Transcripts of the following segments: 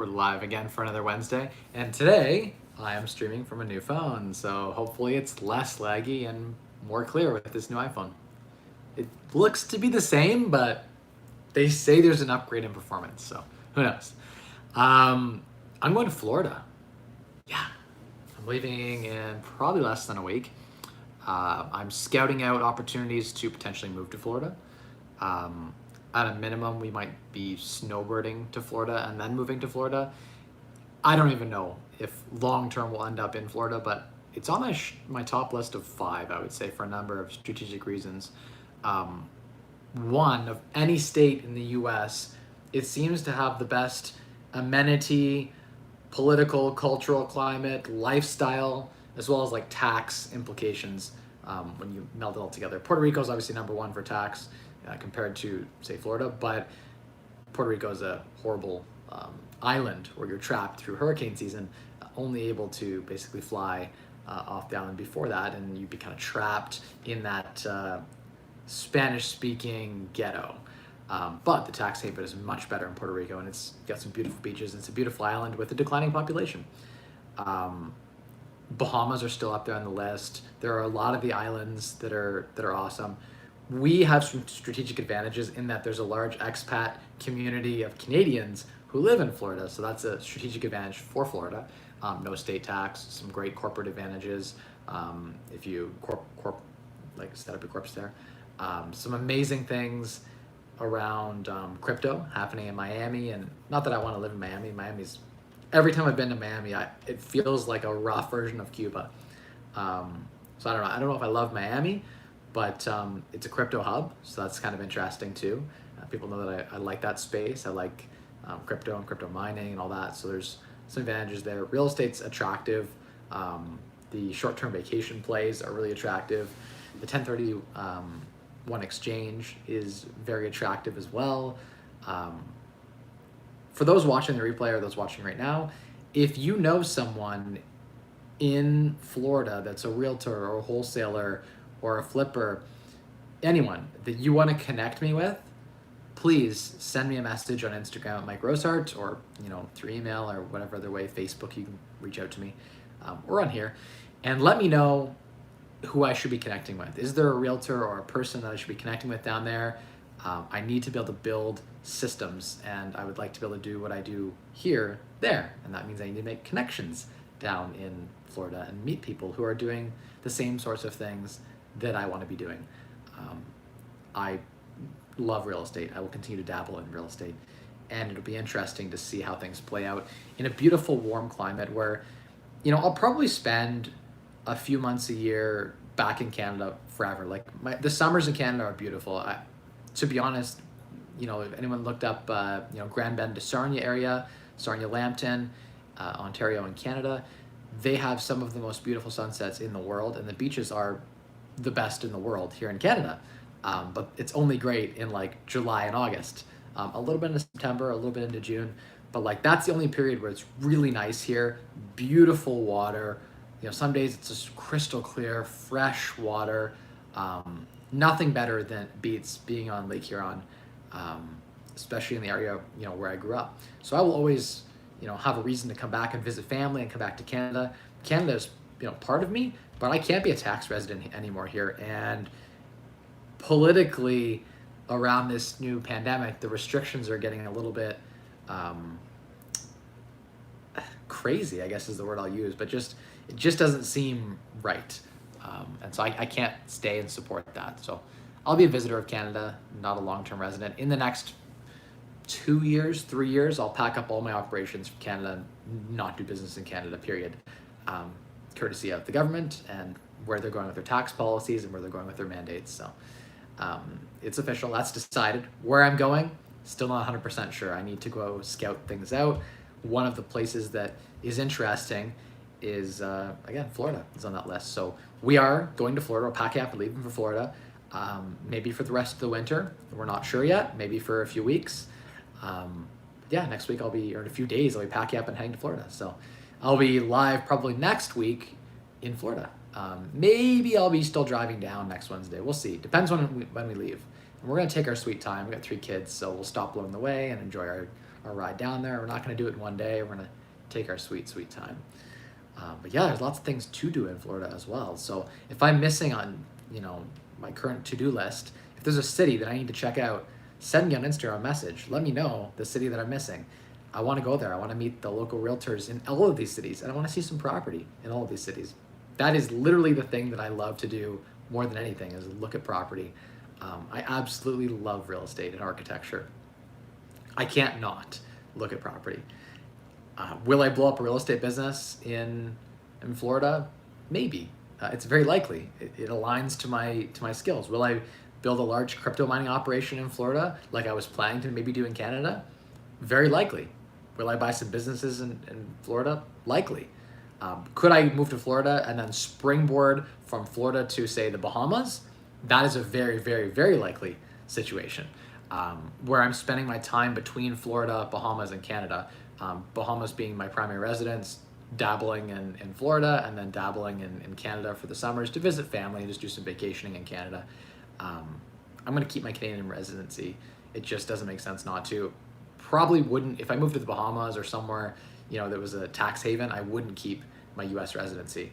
We're live again for another Wednesday, and today I am streaming from a new phone, so hopefully it's less laggy and more clear with this new iPhone. It looks to be the same, but they say there's an upgrade in performance, so who knows. I'm going to Florida. Yeah, I'm leaving in probably less than a week. I'm scouting out opportunities to potentially move to Florida. At a minimum, we might be snowbirding to Florida and then moving to Florida. I don't even know if long term we'll end up in Florida, but it's on my top list of 5, I would say, for a number of strategic reasons. One, of any state in the US, it seems to have the best amenity, political, cultural climate, lifestyle, as well as like tax implications when you meld it all together. Puerto Rico is obviously number 1 for tax compared to, say, Florida, but Puerto Rico is a horrible island where you're trapped through hurricane season, only able to basically fly off the island before that, and you'd be kind of trapped in that Spanish-speaking ghetto. But the tax haven is much better in Puerto Rico, and it's got some beautiful beaches, and it's a beautiful island with a declining population. Bahamas are still up there on the list. There are a lot of the islands that are awesome. We have some strategic advantages in that there's a large expat community of Canadians who live in Florida, so that's a strategic advantage for Florida. No state tax, some great corporate advantages if you set up your corps there. Some amazing things around crypto happening in Miami, and not that I want to live in Miami. Every time I've been to Miami, it feels like a rough version of Cuba. So I don't know. I don't know if I love Miami, but it's a crypto hub, so that's kind of interesting too. People know that I like that space. I like crypto and crypto mining and all that, so there's some advantages there. Real estate's attractive. The short-term vacation plays are really attractive. The 1031 exchange is very attractive as well. For those watching the replay or those watching right now, if you know someone in Florida that's a realtor or a wholesaler or a flipper, anyone that you want to connect me with, please send me a message on Instagram at Mike Rosehart, or through email or whatever other way, Facebook, you can reach out to me, or on here, and let me know who I should be connecting with. Is there a realtor or a person that I should be connecting with down there? I need to be able to build systems, and I would like to be able to do what I do here, there, and that means I need to make connections down in Florida and meet people who are doing the same sorts of things that I want to be doing. I love real estate. I will continue to dabble in real estate, and it'll be interesting to see how things play out in a beautiful, warm climate where, I'll probably spend a few months a year back in Canada forever. Like the summers in Canada are beautiful. To be honest, if anyone looked up, Grand Bend to Sarnia area, Sarnia-Lambton, Ontario in Canada, they have some of the most beautiful sunsets in the world, and the beaches are the best in the world here in Canada. But it's only great in like July and August, a little bit into September, a little bit into June, but like that's the only period where it's really nice here. Beautiful water. Some days it's just crystal clear, fresh water. Nothing better than beats being on Lake Huron, especially in the area where I grew up. So I will always have a reason to come back and visit family and come back to Canada. Canada is part of me, but I can't be a tax resident anymore here. And politically, around this new pandemic, the restrictions are getting a little bit crazy, I guess is the word I'll use, but it just doesn't seem right. And so I can't stay and support that. So I'll be a visitor of Canada, not a long-term resident. In the next 2 years, 3 years, I'll pack up all my operations from Canada and not do business in Canada, period. Courtesy of the government and where they're going with their tax policies and where they're going with their mandates. So it's official, that's decided. Where I'm going, still not 100% sure. I need to go scout things out. One of the places that is interesting is, again, Florida is on that list. So we are going to Florida. We're packing up and leaving for Florida, maybe for the rest of the winter. We're not sure yet, maybe for a few weeks. Next week or in a few days, I'll be packing up and heading to Florida. So I'll be live probably next week in Florida. Maybe I'll be still driving down next Wednesday. We'll see. Depends when we leave. And we're going to take our sweet time. We got 3 kids, so we'll stop along the way and enjoy our ride down there. We're not going to do it in one day. We're going to take our sweet, sweet time. But yeah, there's lots of things to do in Florida as well. So if I'm missing on, my current to-do list, if there's a city that I need to check out, send me on Instagram a message. Let me know the city that I'm missing. I want to go there. I want to meet the local realtors in all of these cities, and I want to see some property in all of these cities. That is literally the thing that I love to do more than anything, is look at property. I absolutely love real estate and architecture. I can't not look at property. Will I blow up a real estate business in Florida? Maybe. It's very likely. It aligns to my skills. Will I build a large crypto mining operation in Florida like I was planning to maybe do in Canada? Very likely. Will I buy some businesses in Florida? Likely. Could I move to Florida and then springboard from Florida to, say, the Bahamas? That is a very, very, very likely situation, where I'm spending my time between Florida, Bahamas, and Canada. Bahamas being my primary residence, dabbling in Florida, and then dabbling in Canada for the summers to visit family and just do some vacationing in Canada. I'm going to keep my Canadian residency. It just doesn't make sense not to. Probably wouldn't, if I moved to the Bahamas or somewhere, that was a tax haven, I wouldn't keep my US residency,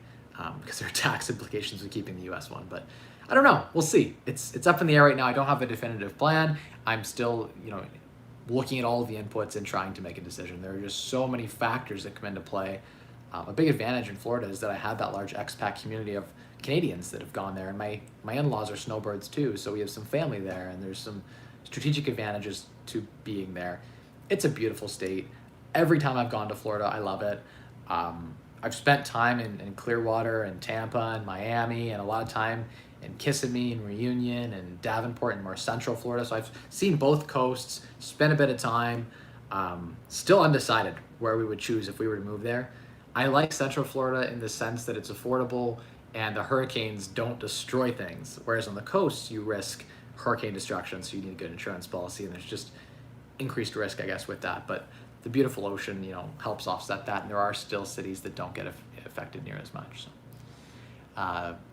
because there are tax implications with keeping the US one. But I don't know. We'll see. It's up in the air right now. I don't have a definitive plan. I'm still, looking at all of the inputs and trying to make a decision. There are just so many factors that come into play. A big advantage in Florida is that I have that large expat community of Canadians that have gone there, and my in-laws are snowbirds too, so we have some family there, and there's some strategic advantages to being there. It's a beautiful state. Every time I've gone to Florida, I love it. I've spent time in Clearwater and Tampa and Miami, and a lot of time in Kissimmee and Reunion and Davenport and more central Florida. So I've seen both coasts, spent a bit of time, still undecided where we would choose if we were to move there. I like central Florida in the sense that it's affordable and the hurricanes don't destroy things. Whereas on the coast, you risk hurricane destruction, so you need a good insurance policy, and there's just increased risk, I guess, with that. But the beautiful ocean, helps offset that, and there are still cities that don't get affected near as much. So.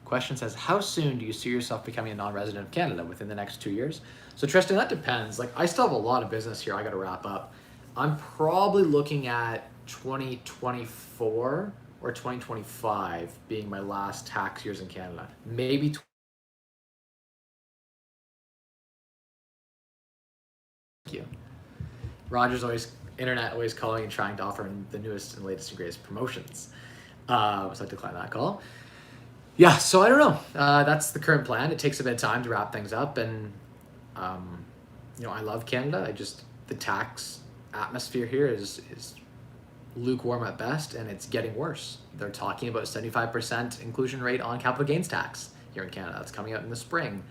Question says, how soon do you see yourself becoming a non-resident of Canada? Within the next 2 years? So Tristan, that depends. I still have a lot of business here I got to wrap up. I'm probably looking at 2024 or 2025 being my last tax years in Canada. Maybe Thank you. Roger's always calling and trying to offer the newest and latest and greatest promotions. So I decline that call. Yeah, so I don't know. That's the current plan. It takes a bit of time to wrap things up, and I love Canada. The tax atmosphere here is lukewarm at best, and it's getting worse. They're talking about 75% inclusion rate on capital gains tax here in Canada. That's coming out in the spring.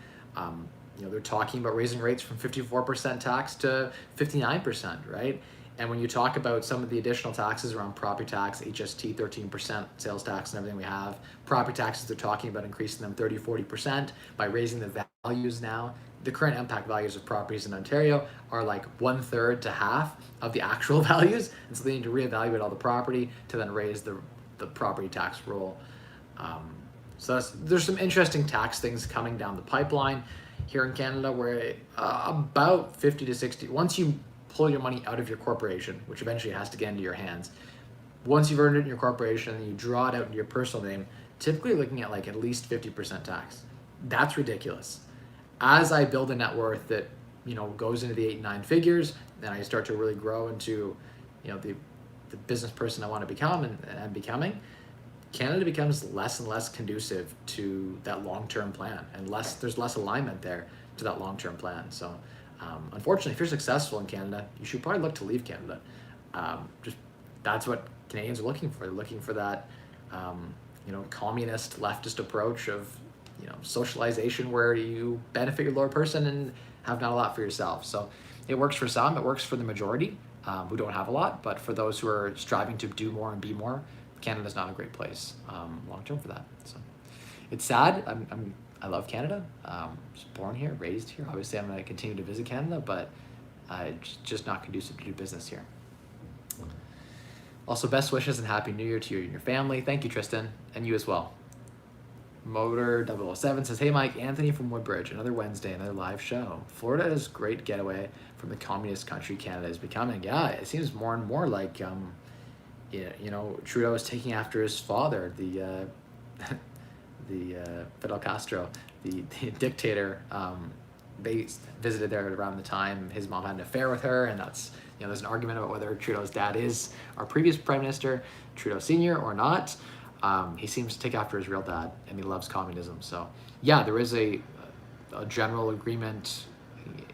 They're talking about raising rates from 54% tax to 59%, right? And when you talk about some of the additional taxes around property tax, HST, 13% sales tax and everything we have, property taxes, they're talking about increasing them 30, 40% by raising the values now. The current impact values of properties in Ontario are like 1/3 to half of the actual values. And so they need to reevaluate all the property to then raise the property tax roll. So there's some interesting tax things coming down the pipeline here in Canada, where about 50 to 60, once you pull your money out of your corporation, which eventually has to get into your hands, once you've earned it in your corporation and you draw it out into your personal name, typically you're looking at at least 50% tax. That's ridiculous. As I build a net worth that goes into the 8 and 9 figures, then I start to really grow into the business person I want to become and becoming, Canada becomes less and less conducive to that long-term plan, and there's less alignment there to that long-term plan. So unfortunately, if you're successful in Canada, you should probably look to leave Canada. That's what Canadians are looking for. They're looking for that communist leftist approach of socialization, where you benefit your lower person and have not a lot for yourself. So it works for some, it works for the majority who don't have a lot, but for those who are striving to do more and be more, Canada's not a great place long term for that. So it's sad. I love Canada. Was born here, raised here. Obviously, I'm going to continue to visit Canada, but it's just not conducive to do business here. Also, best wishes and Happy New Year to you and your family. Thank you, Tristan, and you as well. Motor 007 says, "Hey Mike, Anthony from Woodbridge. Another Wednesday, another live show. Florida is a great getaway from the communist country Canada is becoming." Yeah, it seems more and more like Trudeau is taking after his father, Fidel Castro, the dictator. They visited there around the time his mom had an affair with her, and that's there's an argument about whether Trudeau's dad is our previous prime minister, Trudeau Senior, or not. He seems to take after his real dad, and he loves communism. So yeah, there is a general agreement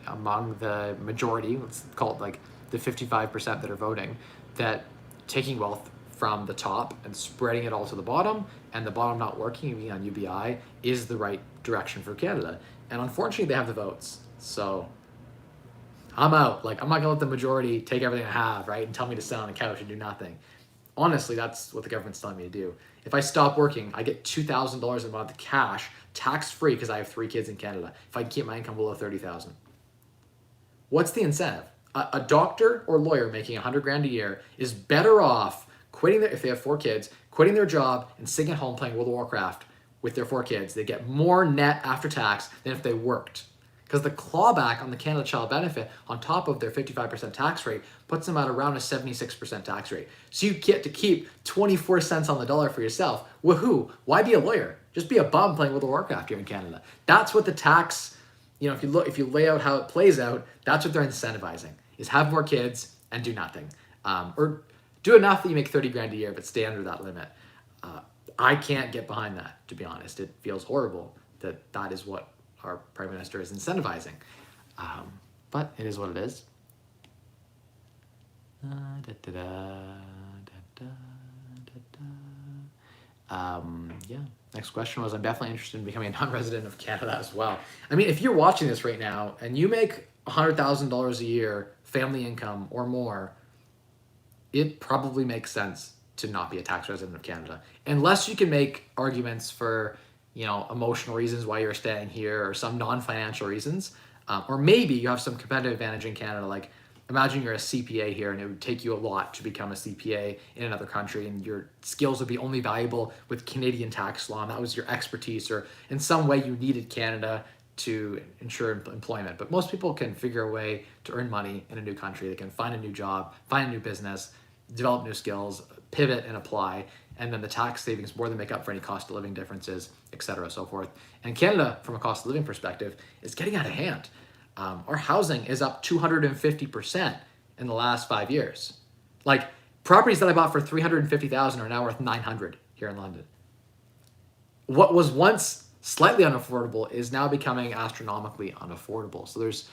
among the majority, let's call it like the 55% that are voting, that taking wealth from the top and spreading it all to the bottom, and the bottom not working, being on UBI, is the right direction for Canada. And unfortunately, they have the votes. So I'm out. Like, I'm not gonna let the majority take everything I have, right, and tell me to sit on the couch and do nothing. Honestly, that's what the government's telling me to do. If I stop working, I get $2,000 a month cash, tax-free, because I have 3 kids in Canada. If I keep my income below 30,000, what's the incentive? A doctor or lawyer making 100 grand a year is better off quitting if they have 4 kids, quitting their job and sitting at home playing World of Warcraft with their 4 kids. They get more net after tax than if they worked. Because the clawback on the Canada Child Benefit on top of their 55% tax rate puts them at around a 76% tax rate. So you get to keep 24 cents on the dollar for yourself. Woohoo! Why be a lawyer? Just be a bum playing World of Warcraft here in Canada. That's what the tax, if you lay out how it plays out, that's what they're incentivizing, is have more kids and do nothing. Or do enough that you make 30 grand a year, but stay under that limit. I can't get behind that, to be honest. It feels horrible that is what our prime minister is incentivizing. But it is what it is. Yeah. Next question was, I'm definitely interested in becoming a non-resident of Canada as well. I mean, if you're watching this right now and you make $100,000 a year, family income or more, it probably makes sense to not be a tax resident of Canada. Unless you can make arguments for, emotional reasons why you're staying here or some non-financial reasons. Or maybe you have some competitive advantage in Canada. Like, imagine you're a CPA here and it would take you a lot to become a CPA in another country, and your skills would be only valuable with Canadian tax law, and that was your expertise, or in some way you needed Canada to ensure employment. But most people can figure a way to earn money in a new country. They can find a new job, find a new business, develop new skills, pivot and apply, and then the tax savings more than make up for any cost of living differences, et cetera, so forth. And Canada, from a cost of living perspective, is getting out of hand. Our housing is up 250% in the last 5 years. Like, properties that I bought for $350,000 are now worth $900 here in London. What was once slightly unaffordable is now becoming astronomically unaffordable. So there's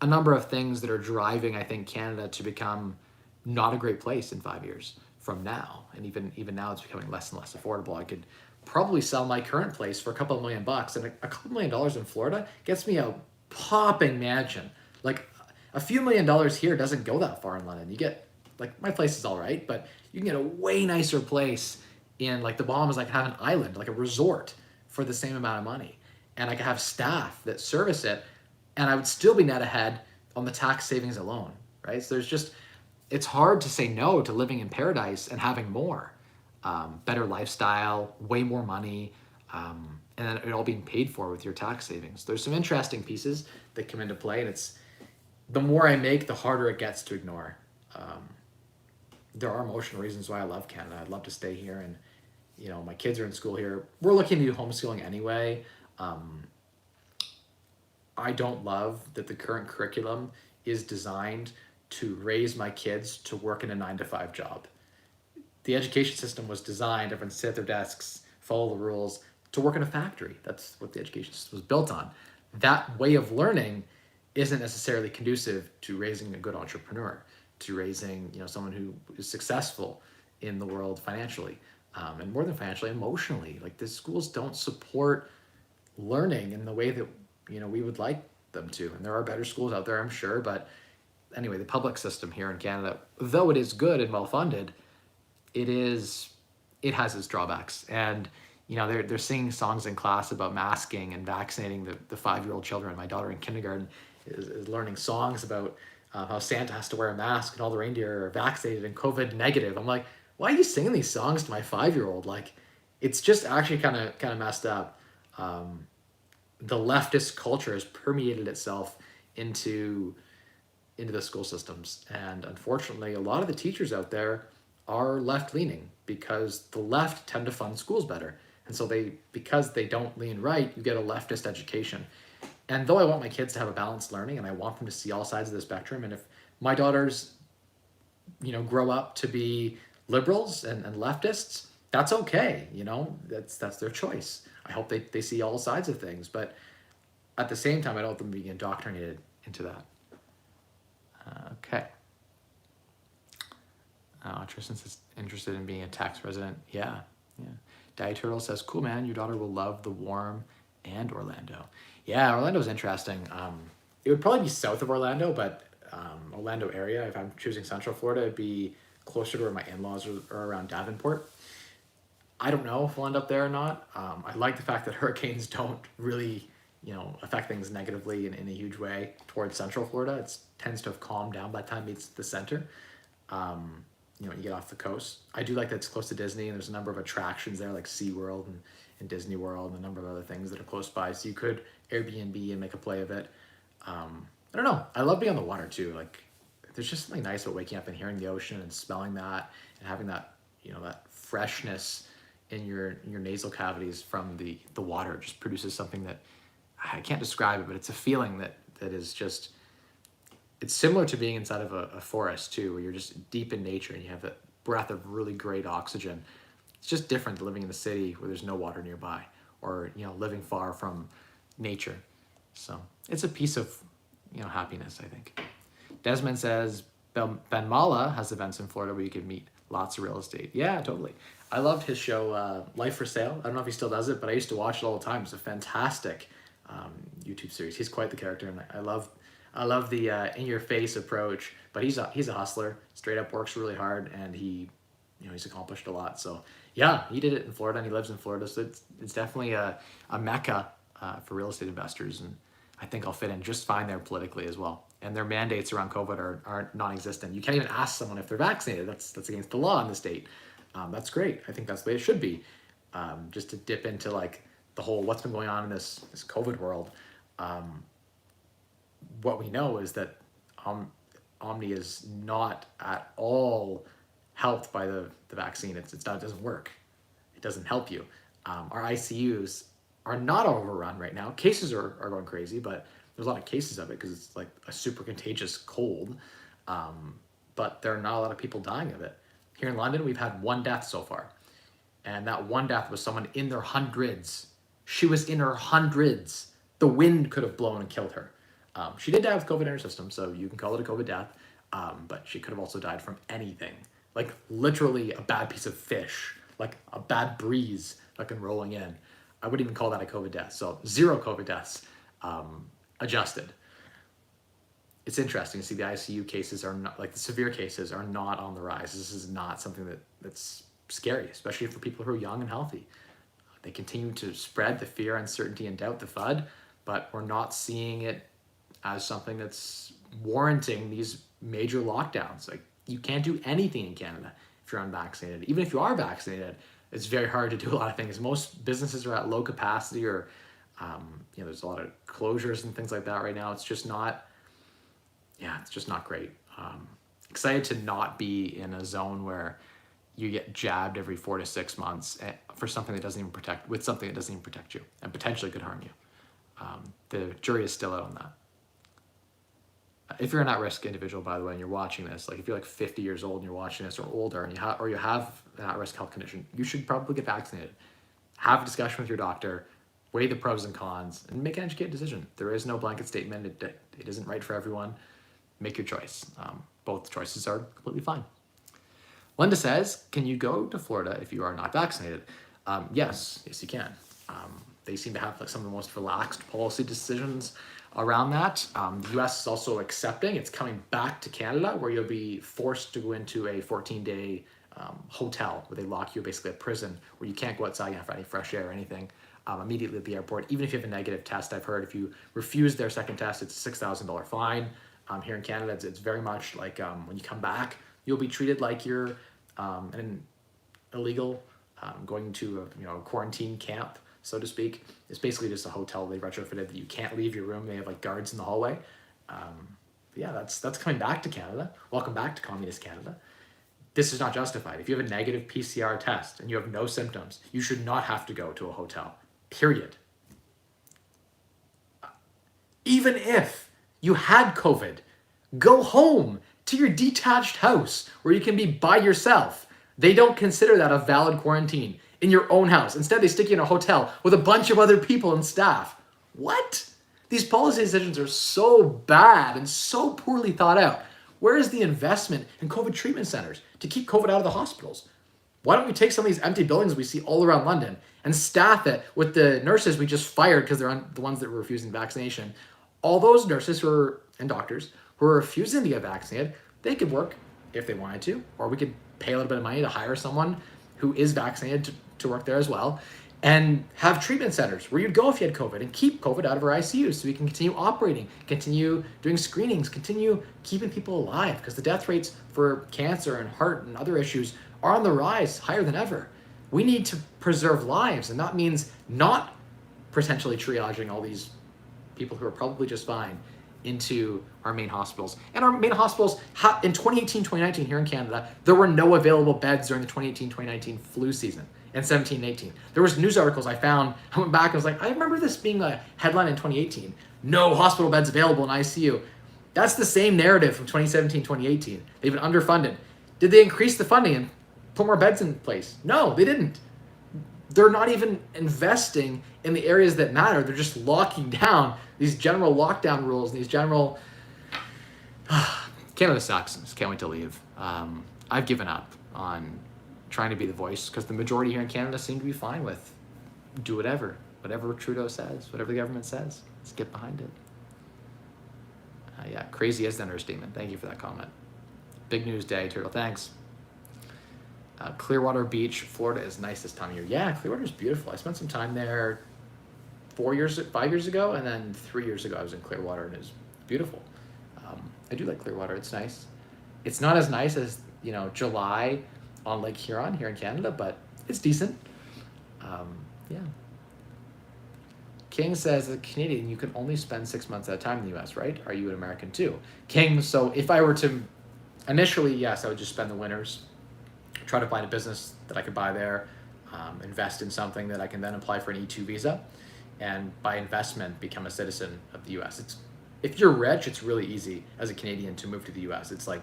a number of things that are driving, I think, Canada to become not a great place in 5 years from now. And even now it's becoming less and less affordable. I could probably sell my current place for a couple of $1,000,000, and a couple $1,000,000 in Florida gets me a popping mansion. Like, a few $1,000,000 here doesn't go that far in London. You get, like, my place is all right, but you can get a way nicer place in, like, the Bahamas. I can have an island, like a resort, for the same amount of money. And I could have staff that service it, and I would still be net ahead on the tax savings alone, right? So it's hard to say no to living in paradise and having more. Better lifestyle, way more money, and then it all being paid for with your tax savings. There's some interesting pieces that come into play, and it's the more I make, the harder it gets to ignore. There are emotional reasons why I love Canada. I'd love to stay here, and my kids are in school here. We're looking to do homeschooling anyway. I don't love that the current curriculum is designed to raise my kids to work in a 9-to-5 job. The education system was designed, everyone sit at their desks, follow the rules, to work in a factory. That's what the education system was built on. That way of learning isn't necessarily conducive to raising a good entrepreneur, to raising someone who is successful in the world financially, and more than financially, emotionally. Like, the schools don't support learning in the way that we would like them to. And there are better schools out there, I'm sure, but anyway, the public system here in Canada, though it is good and well funded, it has its drawbacks. And they're singing songs in class about masking and vaccinating the 5-year-old children. My daughter in kindergarten is learning songs about how Santa has to wear a mask and all the reindeer are vaccinated and COVID negative. I'm like, why are you singing these songs to my 5-year-old? Like, it's just actually kind of messed up. Um, the leftist culture has permeated itself into the school systems, and unfortunately, a lot of the teachers out there are left leaning because the left tend to fund schools better, and so because they don't lean right, you get a leftist education. And though I want my kids to have a balanced learning and I want them to see all sides of the spectrum, and if my daughters, grow up to be liberals and leftists, that's okay. That's their choice. I hope they see all sides of things, but at the same time, I don't want them being indoctrinated into that. Okay. Tristan's interested in being a tax resident. Yeah. Daddy Turtle says, cool, man. Your daughter will love the warm and Orlando. Yeah, Orlando's interesting. It would probably be south of Orlando, but Orlando area. If I'm choosing Central Florida, it'd be closer to where my in-laws are around Davenport. I don't know if we'll end up there or not. I like the fact that hurricanes don't really, affect things negatively in a huge way towards Central Florida. It tends to have calmed down by the time it meets the center. You get off the coast. I do like that it's close to Disney, and there's a number of attractions there like SeaWorld and Disney World and a number of other things that are close by. So you could Airbnb and make a play of it. I don't know. I love being on the water too. Like, there's just something nice about waking up and hearing the ocean and smelling that and having that, that freshness in your nasal cavities from the water. It just produces something that I can't describe it, but it's a feeling that is just, it's similar to being inside of a forest too, where you're just deep in nature and you have that breath of really great oxygen. It's just different than living in the city where there's no water nearby, or living far from nature. So it's a piece of happiness, I think. Desmond says Ben Mala has events in Florida where you can meet lots of real estate. Yeah, totally. I loved his show Life for Sale. I don't know if he still does it, but I used to watch it all the time. It's a fantastic YouTube series. He's quite the character, and I love the in-your-face approach. But he's a hustler. Straight up works really hard, and he's accomplished a lot. So yeah, he did it in Florida, and he lives in Florida. So it's definitely a mecca for real estate investors, and I think I'll fit in just fine there politically as well. And their mandates around COVID are non-existent. You can't even ask someone if they're vaccinated. That's against the law in the state. That's great. I think that's the way it should be. Just to dip into like the whole what's been going on in this COVID world. What we know is that Omni is not at all helped by the vaccine. It doesn't work. It doesn't help you. Our ICUs are not overrun right now. Cases are going crazy, but there's a lot of cases of it because it's like a super contagious cold. But there are not a lot of people dying of it. Here in London, we've had one death so far. And that one death was someone in their hundreds. She was in her hundreds. The wind could have blown and killed her. She did die with COVID in her system, so you can call it a COVID death. But she could have also died from anything. Like literally a bad piece of fish, like a bad breeze fucking rolling in. I wouldn't even call that a COVID death. So 0 COVID deaths adjusted. It's interesting to see the ICU cases are not, like the severe cases are not on the rise. This is not something that's scary, especially for people who are young and healthy. They continue to spread the fear, uncertainty, and doubt, the FUD, but we're not seeing it as something that's warranting these major lockdowns. Like, you can't do anything in Canada if you're unvaccinated. Even if you are vaccinated, it's very hard to do a lot of things. Most businesses are at low capacity, or there's a lot of closures and things like that right now. It's just not, it's just not great. Excited to not be in a zone where you get jabbed every 4 to 6 months for something that doesn't even protect you and potentially could harm you. The jury is still out on that. If you're an at-risk individual, by the way, and you're watching this, like if you're like 50 years old and you're watching this, or older, and you have an at-risk health condition, you should probably get vaccinated. Have a discussion with your doctor, weigh the pros and cons, and make an educated decision. There is no blanket statement. It isn't right for everyone. Make your choice. Both choices are completely fine. Linda says, can you go to Florida if you are not vaccinated? Yes, you can. They seem to have like some of the most relaxed policy decisions around that. The US is also accepting, it's coming back to Canada, where you'll be forced to go into a 14-day hotel where they lock you, basically a prison, where you can't go outside, you have any fresh air or anything, immediately at the airport. Even if you have a negative test, I've heard if you refuse their second test, it's a $6,000 fine. Here in Canada, it's very much like when you come back, you'll be treated like you're an illegal going to a quarantine camp, so to speak. It's basically just a hotel they retrofitted that you can't leave your room. They have like guards in the hallway. Yeah, that's coming back to Canada. Welcome back to communist Canada. This is not justified. If you have a negative PCR test and you have no symptoms, you should not have to go to a hotel, period. Even if you had COVID, go home to your detached house where you can be by yourself. They don't consider that a valid quarantine in your own house. Instead, they stick you in a hotel with a bunch of other people and staff. What? These policy decisions are so bad and so poorly thought out. Where is the investment in COVID treatment centers to keep COVID out of the hospitals? Why don't we take some of these empty buildings we see all around London and staff it with the nurses we just fired because they're the ones that were refusing vaccination? All those nurses and doctors who are refusing to get vaccinated, they could work if they wanted to, or we could pay a little bit of money to hire someone who is vaccinated to work there as well, and have treatment centers where you'd go if you had COVID and keep COVID out of our ICUs so we can continue operating, continue doing screenings, continue keeping people alive, because the death rates for cancer and heart and other issues are on the rise, higher than ever. We need to preserve lives, and that means not potentially triaging all these people who are probably just fine into our main hospitals. And our main hospitals, in 2018, 2019 here in Canada, there were no available beds during the 2018, 2019 flu season. And 17 and 18. There was news articles I found, I went back and was like, I remember this being a headline in 2018. No hospital beds available in ICU. That's the same narrative from 2017, 2018. They've been underfunded. Did they increase the funding and put more beds in place? No, they didn't. They're not even investing in the areas that matter. They're just locking down these general lockdown rules and these general... Canada sucks. Just can't wait to leave. I've given up on trying to be the voice, because the majority here in Canada seem to be fine with do whatever Trudeau says, whatever the government says. Let's get behind it. Yeah, crazy is the understatement. Thank you for that comment. Big news day, Turtle. Thanks. Clearwater Beach, Florida is nice this time of year. Yeah, Clearwater is beautiful. I spent some time there 5 years ago, and then 3 years ago I was in Clearwater, and it was beautiful. I do like Clearwater. It's nice. It's not as nice as July on Lake Huron here in Canada, but it's decent. Yeah. King says, as a Canadian, you can only spend 6 months at a time in the US, right? Are you an American too? King, so if I were to, initially, yes, I would just spend the winters, try to find a business that I could buy there, invest in something that I can then apply for an E2 visa, and by investment, become a citizen of the US. If you're rich, it's really easy as a Canadian to move to the US. It's like,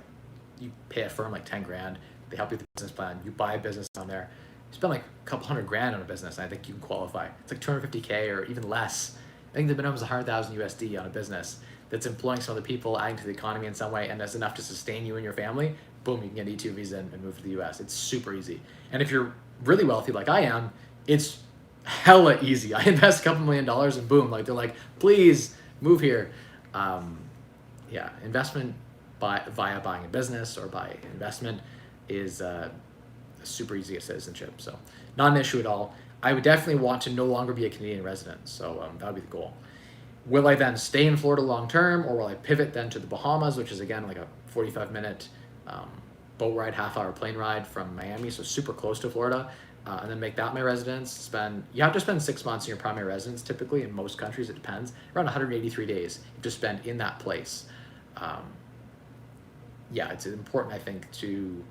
you pay a firm like 10 grand, they help you with the business plan, you buy a business on there, you spend like a couple $100,000 on a business, and I think you can qualify. It's like 250K or even less. I think the minimum is 100,000 USD on a business that's employing some of the people, adding to the economy in some way, and that's enough to sustain you and your family. Boom, you can get an E2 visa and move to the US. It's super easy. And if you're really wealthy like I am, it's hella easy. I invest a couple $1 million and boom, like they're like, please move here. Yeah, investment via buying a business or by investment is super easy to get citizenship. So not an issue at all. I would definitely want to no longer be a Canadian resident. So that would be the goal. Will I then stay in Florida long term, or will I pivot then to the Bahamas, which is again like a 45-minute boat ride, half-hour plane ride from Miami, so super close to Florida, and then make that my residence. You have to spend 6 months in your primary residence typically. In most countries, it depends. Around 183 days you have to spend in that place. Yeah, it's important, I think, to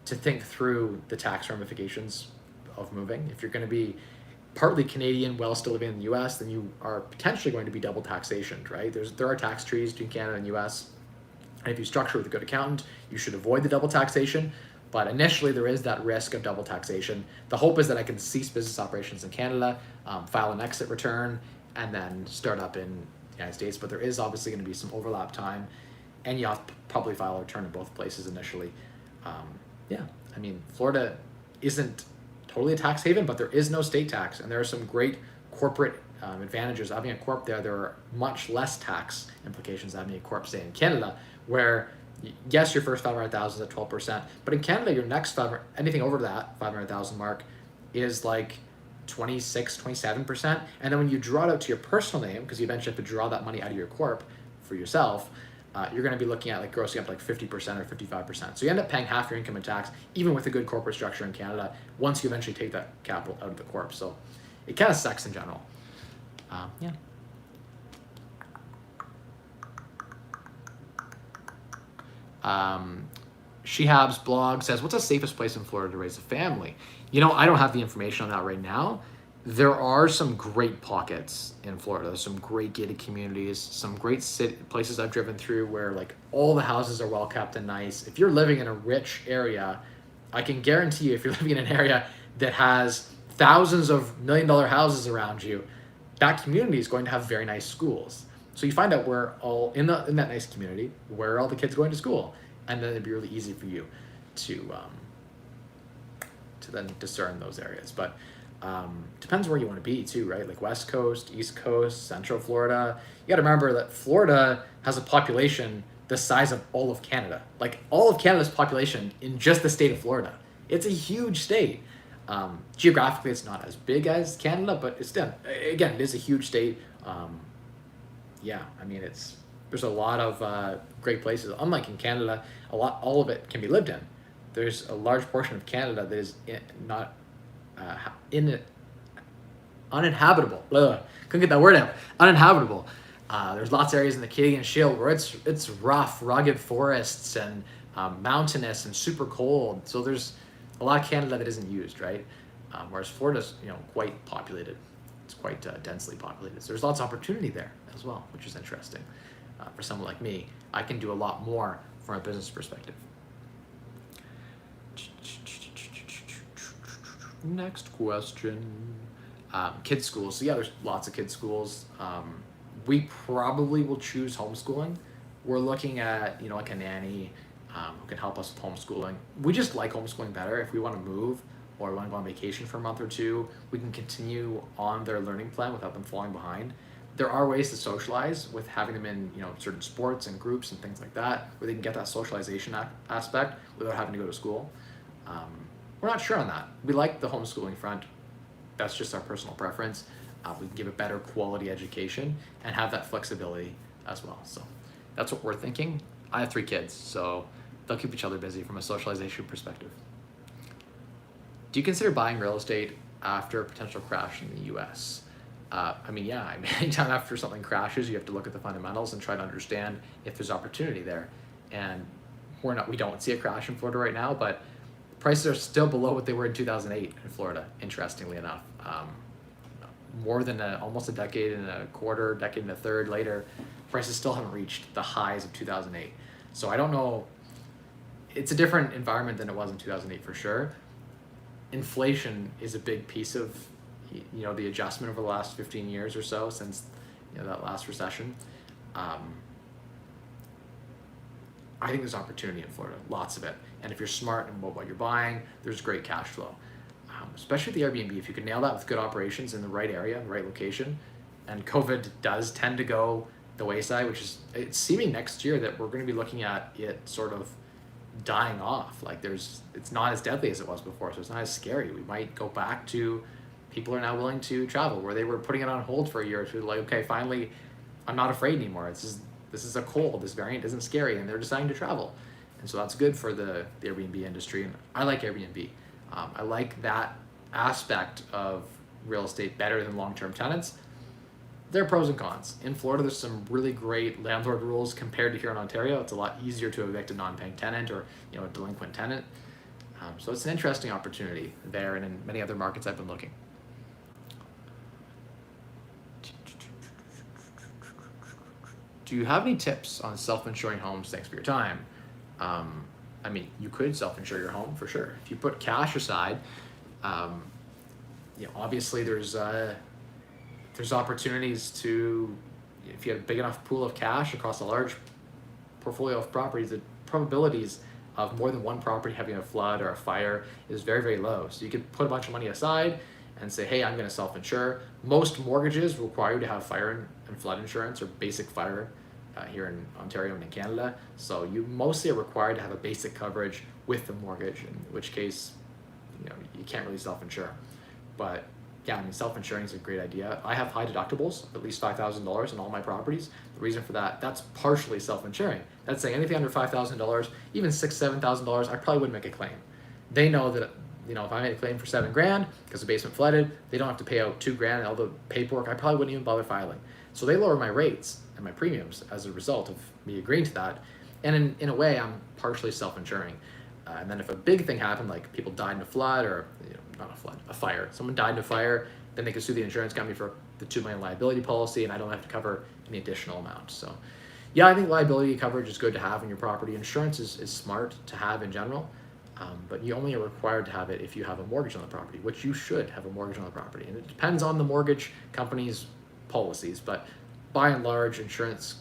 think through the tax ramifications of moving. If you're going to be partly Canadian while still living in the US, then you are potentially going to be double taxationed, right? There are tax treaties between Canada and US. And if you structure with a good accountant, you should avoid the double taxation. But initially, there is that risk of double taxation. The hope is that I can cease business operations in Canada, file an exit return, and then start up in the United States. But there is obviously going to be some overlap time, and you have to probably file a return in both places initially. Yeah, I mean, Florida isn't totally a tax haven, but there is no state tax, and there are some great corporate advantages of having a corp there. There are much less tax implications of having a corp, say, in Canada, where yes, your first 500,000 is at 12%, but in Canada, your next anything over that 500,000 mark is like 26, 27%. And then when you draw it out to your personal name, because you eventually have to draw that money out of your corp for yourself, you're going to be looking at like grossing up like 50% or 55%. So you end up paying half your income in tax, even with a good corporate structure in Canada, once you eventually take that capital out of the corp. So it kind of sucks in general. Yeah. Shehab's blog says, what's the safest place in Florida to raise a family? I don't have the information on that right now. There are some great pockets in Florida, some great gated communities, some great places I've driven through where like all the houses are well kept and nice. If you're living in a rich area, I can guarantee you, if you're living in an area that has thousands of $1 million houses around you, that community is going to have very nice schools. So you find out where all in that nice community, where are all the kids going to school, and then it'd be really easy for you to then discern those areas. But depends where you want to be too, right? Like West Coast, East Coast, Central Florida. You got to remember that Florida has a population the size of all of Canada. Like all of Canada's population in just the state of Florida. It's a huge state. Geographically, it's not as big as Canada, but it's still, again, it is a huge state. Yeah, I mean, there's a lot of great places. Unlike in Canada, all of it can be lived in. There's a large portion of Canada that is not uninhabitable. Ugh, couldn't get that word out. Uninhabitable. There's lots of areas in the Canadian Shield where it's rough, rugged forests and mountainous and super cold. So there's a lot of Canada that isn't used, right? Whereas Florida's quite populated. It's quite densely populated. So there's lots of opportunity there as well, which is interesting. For someone like me, I can do a lot more from a business perspective. Next question. Kids schools. So yeah, there's lots of kids schools. We probably will choose homeschooling. We're looking at, like a nanny who can help us with homeschooling. We just like homeschooling better. If we want to move or we want to go on vacation for a month or two, we can continue on their learning plan without them falling behind. There are ways to socialize with having them in, certain sports and groups and things like that, where they can get that socialization aspect without having to go to school. We're not sure on that. We like the homeschooling front. That's just our personal preference. We can give a better quality education and have that flexibility as well. So that's what we're thinking. I have 3 kids, so they'll keep each other busy from a socialization perspective. Do you consider buying real estate after a potential crash in the US? Anytime after something crashes, you have to look at the fundamentals and try to understand if there's opportunity there. And we don't see a crash in Florida right now, but prices are still below what they were in 2008 in Florida, interestingly enough. More than almost a decade and a quarter, decade and a third later, prices still haven't reached the highs of 2008. So I don't know. It's a different environment than it was in 2008 for sure. Inflation is a big piece of the adjustment over the last 15 years or so since that last recession. I think there's opportunity in Florida, lots of it. And if you're smart in what you're buying, there's great cash flow. Especially with the Airbnb, if you can nail that with good operations in the right area, the right location. And COVID does tend to go the wayside, which is, it's seeming next year that we're going to be looking at it sort of dying off. Like it's not as deadly as it was before, so it's not as scary. We might go back to people are now willing to travel, where they were putting it on hold for a year or two. Like, okay, finally, I'm not afraid anymore. This is a cold. This variant isn't scary, and they're deciding to travel. And so that's good for the Airbnb industry. And I like Airbnb. I like that aspect of real estate better than long-term tenants. There are pros and cons. In Florida, there's some really great landlord rules compared to here in Ontario. It's a lot easier to evict a non-paying tenant or a delinquent tenant. So it's an interesting opportunity there and in many other markets I've been looking. Do you have any tips on self-insuring homes? Thanks for your time. You could self-insure your home for sure. If you put cash aside, obviously there's opportunities to, if you have a big enough pool of cash across a large portfolio of properties, the probabilities of more than one property having a flood or a fire is very, very low. So you could put a bunch of money aside and say, hey, I'm going to self-insure. Most mortgages require you to have fire and flood insurance or basic fire here in Ontario and in Canada. So you mostly are required to have a basic coverage with the mortgage, in which case, you can't really self-insure. But yeah, I mean, self-insuring is a great idea. I have high deductibles, at least $5,000 on all my properties. The reason for that, that's partially self-insuring. That's saying anything under $5,000, even $6,000, $7,000, I probably wouldn't make a claim. They know that, you know, if I made a claim for $7,000 because the basement flooded, they don't have to pay out $2,000 and all the paperwork. I probably wouldn't even bother filing. So they lower my rates and my premiums as a result of me agreeing to that. And in a way, I'm partially self-insuring. And then if a big thing happened, like people died in a flood, or you know, not a flood, a fire, someone died in a fire, then they could sue the insurance company for the $2 million liability policy, and I don't have to cover any additional amount. So yeah, I think liability coverage is good to have in your property. Insurance is smart to have in general, but you only are required to have it if you have a mortgage on the property, which you should have a mortgage on the property. And it depends on the mortgage company's policies, but by and large, insurance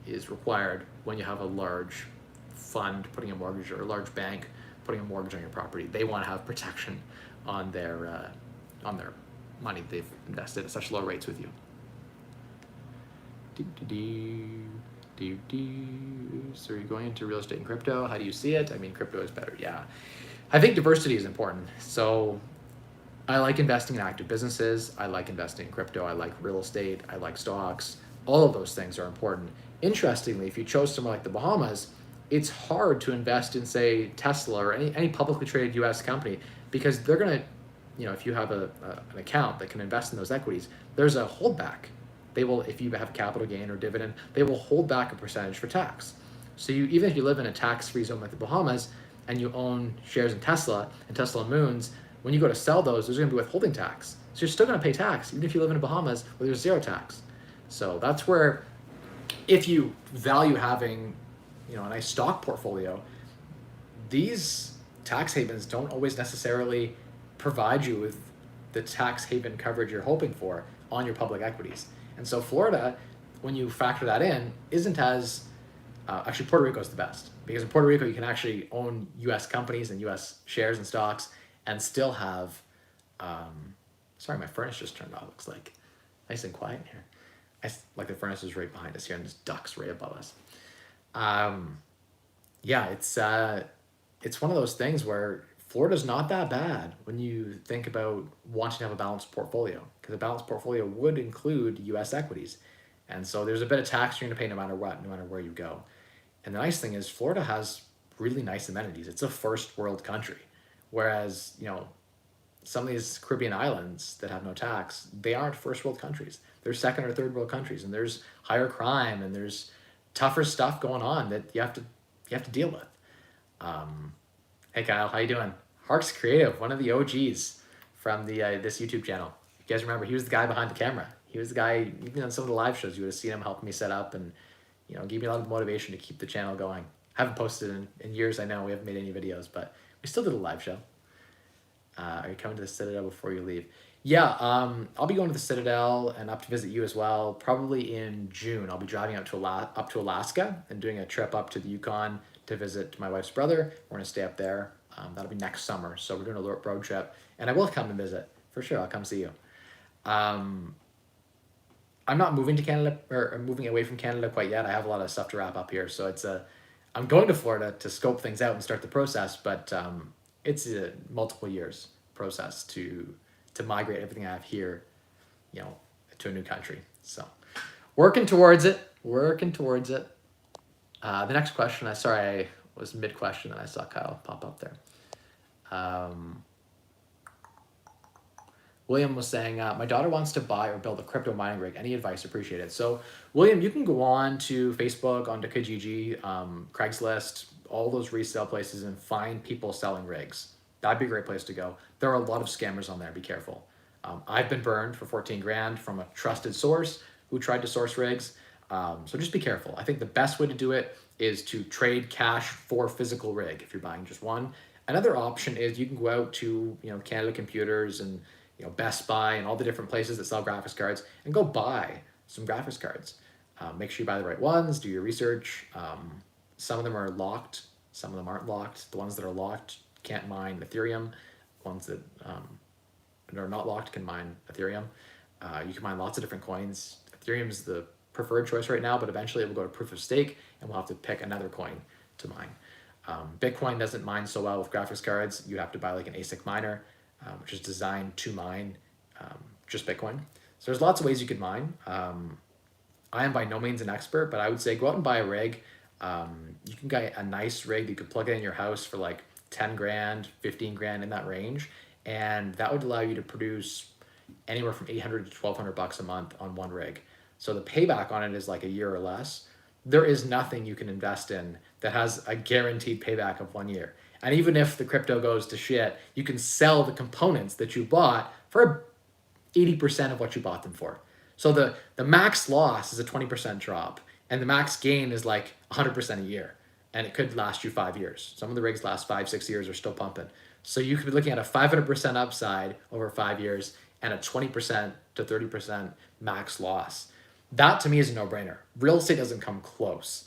is required when you have a large fund putting a mortgage, or a large bank putting a mortgage on your property. They want to have protection on their money they've invested at such low rates with you. So are you going into real estate and crypto? How do you see it? I mean, crypto is better. Yeah, I think diversity is important. So I like investing in active businesses. I like investing in crypto. I like real estate. I like stocks. All of those things are important. Interestingly, if you chose somewhere like the Bahamas, it's hard to invest in, say, Tesla or any publicly traded US company, because they're going to, you know, if you have an account that can invest in those equities, there's a holdback. They will, if you have capital gain or dividend, they will hold back a percentage for tax. So even if you live in a tax-free zone like the Bahamas and you own shares in Tesla and Tesla Moons, when you go to sell those, there's going to be withholding tax. So you're still going to pay tax, even if you live in the Bahamas where there's zero tax. So that's where, if you value having, you know, a nice stock portfolio, these tax havens don't always necessarily provide you with the tax haven coverage you're hoping for on your public equities. And so Florida, when you factor that in, isn't as, actually Puerto Rico is the best, because in Puerto Rico you can actually own US companies and US shares and stocks and still have, sorry, my furnace just turned off, looks like. Nice and quiet in here. Like the furnace is right behind us here and there's ducks right above us. Yeah, it's one of those things where Florida's not that bad when you think about wanting to have a balanced portfolio, because a balanced portfolio would include US equities. And so there's a bit of tax you're going to pay no matter what, no matter where you go. And the nice thing is Florida has really nice amenities. It's a first world country. Whereas, you know, some of these Caribbean islands that have no tax, they aren't first world countries. They're second or third world countries, and there's higher crime and there's tougher stuff going on that you have to deal with. Hey Kyle, how you doing? Hark's Creative, one of the OGs from the this YouTube channel. You guys remember, he was the guy behind the camera. He was the guy, even on some of the live shows, you would have seen him helping me set up and, you know, give me a lot of motivation to keep the channel going. I haven't posted in years, I know. We haven't made any videos, but we still did a live show. Are you coming to the Citadel before you leave? Yeah, I'll be going to the Citadel and up to visit you as well, probably in June. I'll be driving out to up to Alaska and doing a trip up to the Yukon to visit my wife's brother. We're going to stay up there. That'll be next summer. So we're doing a road trip, and I will come and visit for sure. I'll come see you. I'm not moving to Canada, or moving away from Canada quite yet. I have a lot of stuff to wrap up here. So I'm going to Florida to scope things out and start the process, but it's a multiple years process to migrate everything I have here, you know, to a new country. So working towards it. The next question, I was mid-question and I saw Kyle pop up there. William was saying, my daughter wants to buy or build a crypto mining rig. Any advice? Appreciated. So William, you can go on to Facebook, onto Kijiji, Craigslist, all those resale places, and find people selling rigs. That'd be a great place to go. There are a lot of scammers on there. Be careful. I've been burned for 14 grand from a trusted source who tried to source rigs. So just be careful. I think the best way to do it is to trade cash for physical rig if you're buying just one. Another option is you can go out to, you know, Canada Computers and, you know, Best Buy and all the different places that sell graphics cards and go buy some graphics cards. Make sure you buy the right ones, do your research. Some of them are locked, some of them aren't locked. The ones that are locked can't mine Ethereum. Ones that are not locked can mine Ethereum. You can mine lots of different coins. Ethereum is the preferred choice right now, but eventually it will go to proof of stake and we'll have to pick another coin to mine. Bitcoin doesn't mine so well with graphics cards. You have to buy like an ASIC miner, which is designed to mine just Bitcoin. So there's lots of ways you could mine. I am by no means an expert, but I would say go out and buy a rig. You can get a nice rig. You could plug it in your house for like 10 grand, 15 grand, in that range. And that would allow you to produce anywhere from 800 to 1,200 bucks a month on one rig. So the payback on it is like a year or less. There is nothing you can invest in that has a guaranteed payback of 1 year. And even if the crypto goes to shit, you can sell the components that you bought for 80% of what you bought them for. So the max loss is a 20% drop, and the max gain is like 100% a year, and it could last you 5 years. Some of the rigs last 5-6 years, are still pumping. So you could be looking at a 500% upside over 5 years and a 20% to 30% max loss. That to me is a no-brainer. Real estate doesn't come close.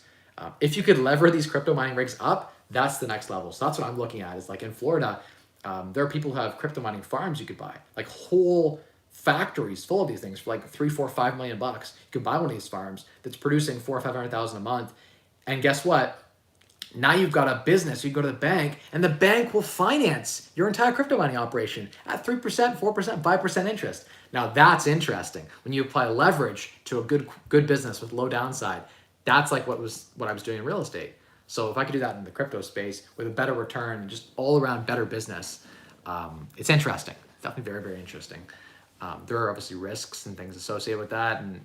If you could lever these crypto mining rigs up, that's the next level. So that's what I'm looking at. Is like in Florida, there are people who have crypto mining farms you could buy, like whole factories full of these things for like 3, 4, 5 million bucks. You could buy one of these farms that's producing 400,000 or 500,000 a month, and guess what? Now you've got a business. You go to the bank, and the bank will finance your entire crypto mining operation at 3%, 4%, 5% interest. Now that's interesting. When you apply leverage to a good business with low downside, that's like what I was doing in real estate. So if I could do that in the crypto space with a better return, just all around better business, it's interesting. Definitely very, very interesting. There are obviously risks and things associated with that, and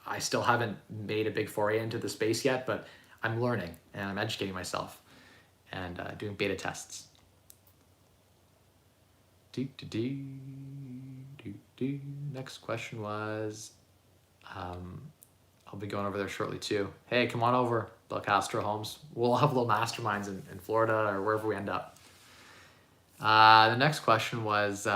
I still haven't made a big foray into the space yet, but I'm learning and I'm educating myself and doing beta tests. Next question was, I'll be going over there shortly too. Hey, come on over, Bill Castro Homes. We'll have little masterminds in Florida or wherever we end up. The next question was,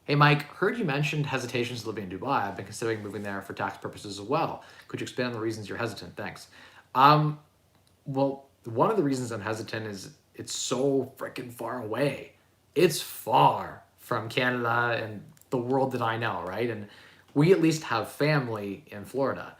hey Mike, heard you mentioned hesitations living in Dubai. I've been considering moving there for tax purposes as well. Could you expand on the reasons you're hesitant? Thanks. Well, one of the reasons I'm hesitant is it's so freaking far away. It's far from Canada and the world that I know, right? And we at least have family in Florida.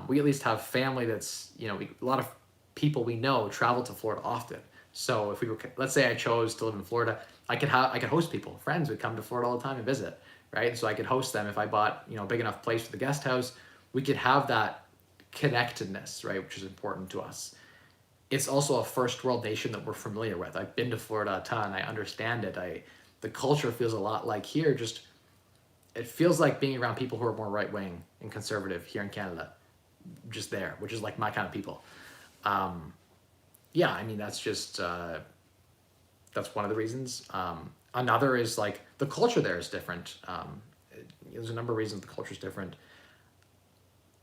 We at least have family that's, a lot of people we know travel to Florida often. So if we were, let's say I chose to live in Florida, I could host people. Friends would come to Florida all the time and visit, right? So I could host them if I bought, a big enough place for the guest house. We could have that connectedness, right, which is important to us. It's also a first world nation that we're familiar with. I've been to Florida a ton. I understand it. The culture feels a lot like here. Just it feels like being around people who are more right wing and conservative here in Canada. Just there, which is like my kind of people. Yeah, I mean that's just that's one of the reasons. Another is like the culture there is different. There's a number of reasons the culture is different.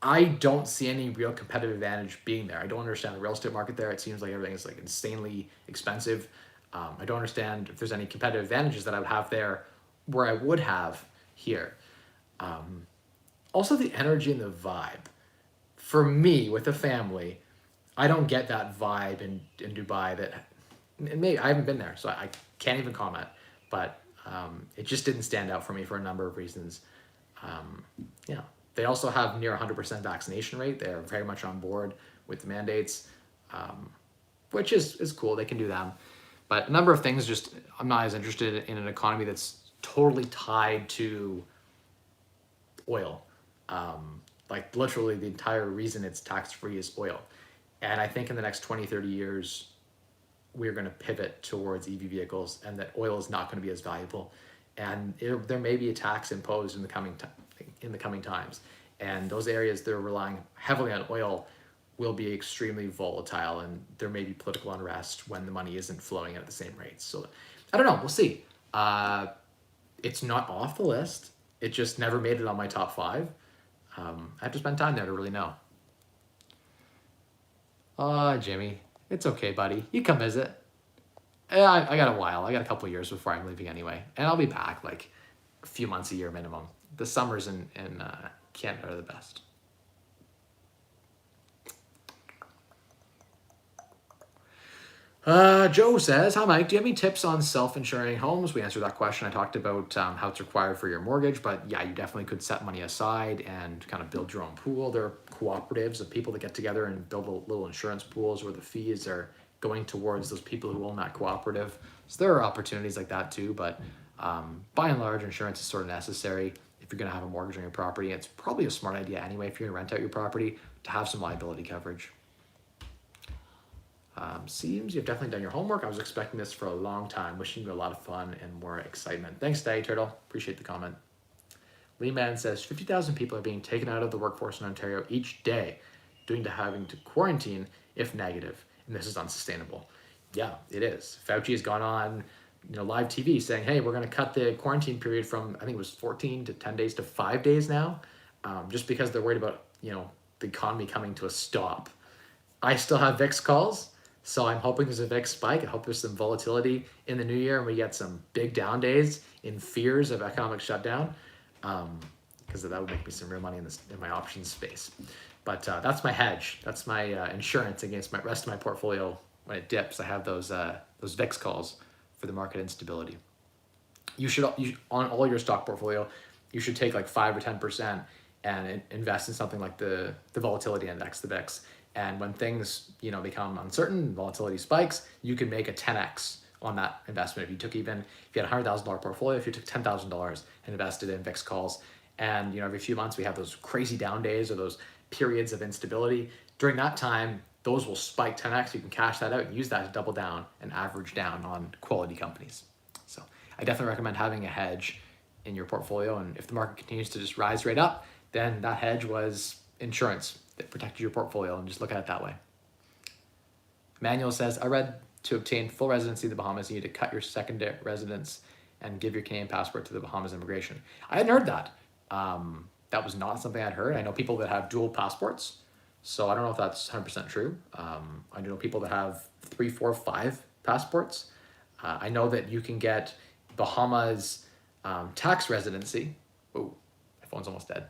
I don't see any real competitive advantage being there. I don't understand the real estate market there. It seems like everything is like insanely expensive. I don't understand if there's any competitive advantages that I would have there where I would have here. Also the energy and the vibe. For me, with a family, I don't get that vibe in Dubai that, and maybe I haven't been there, so I can't even comment, but it just didn't stand out for me for a number of reasons. Yeah. They also have near 100% vaccination rate. They're very much on board with the mandates, which is cool. They can do that. But a number of things, just I'm not as interested in an economy that's totally tied to oil. Like literally the entire reason it's tax-free is oil. And I think in the next 20, 30 years, we're going to pivot towards EV vehicles and that oil is not going to be as valuable. And there may be a tax imposed in the coming times. And those areas that are relying heavily on oil will be extremely volatile, and there may be political unrest when the money isn't flowing at the same rates. So I don't know. We'll see. It's not off the list. It just never made it on my top 5. I have to spend time there to really know. Jimmy, it's okay, buddy. You come visit. I got a while. I got a couple of years before I'm leaving anyway. And I'll be back like a few months a year minimum. The summers in Canada are the best. Joe says, hi Mike, do you have any tips on self-insuring homes? We answered that question. I talked about how it's required for your mortgage, but yeah, you definitely could set money aside and kind of build your own pool. There are cooperatives of people that get together and build little insurance pools where the fees are going towards those people who own that cooperative. So there are opportunities like that too, but By and large, insurance is sort of necessary if you're going to have a mortgage on your property. It's probably a smart idea anyway if you're going to rent out your property to have some liability coverage. Seems you've definitely done your homework. I was expecting this for a long time. Wishing you a lot of fun and more excitement. Thanks, Day Turtle. Appreciate the comment. Lee Man says 50,000 people are being taken out of the workforce in Ontario each day, due to having to quarantine if negative, and this is unsustainable. Yeah, it is. Fauci has gone on, live TV saying, hey, we're going to cut the quarantine period from, I think it was 14 to 10 days to 5 days now, just because they're worried about, the economy coming to a stop. I still have VIX calls, so I'm hoping there's a VIX spike. I hope there's some volatility in the new year and we get some big down days in fears of economic shutdown, because that would make me some real money in my options space. But that's my hedge. that's my insurance against my rest of my portfolio. When it dips, I have those VIX calls for the market instability. You should on all your stock portfolio, you should take like 5 or 10% and invest in something like the volatility index, the VIX. And when things become uncertain, volatility spikes, you can make a 10x on that investment. If you had a $100,000 portfolio, if you took $10,000 and invested in VIX calls, and every few months we have those crazy down days or those periods of instability. During that time, those will spike 10x. You can cash that out and use that to double down and average down on quality companies. So I definitely recommend having a hedge in your portfolio. And if the market continues to just rise right up, then that hedge was insurance that protected your portfolio, and just look at it that way. Manuel says, I read to obtain full residency in the Bahamas, you need to cut your secondary residence and give your Canadian passport to the Bahamas immigration. I hadn't heard that. That was not something I'd heard. I know people that have dual passports, so I don't know if that's 100% true. I know people that have 3, 4, 5 passports. I know that you can get Bahamas tax residency. Oh, my phone's almost dead.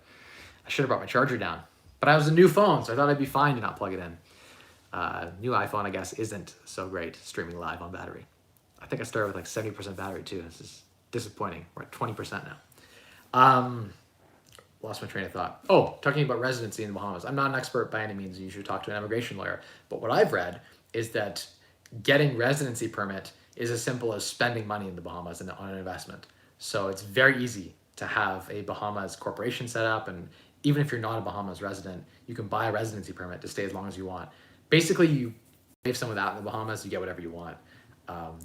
I should have brought my charger down, but I was a new phone, so I thought I'd be fine to not plug it in. New iPhone, I guess, isn't so great streaming live on battery. I think I started with like 70% battery too. This is disappointing. We're at 20% now. Lost my train of thought. Oh, talking about residency in the Bahamas. I'm not an expert by any means. You should talk to an immigration lawyer. But what I've read is that getting residency permit is as simple as spending money in the Bahamas on an investment. So it's very easy to have a Bahamas corporation set up. And even if you're not a Bahamas resident, you can buy a residency permit to stay as long as you want. Basically, you pay some of that in the Bahamas, you get whatever you want.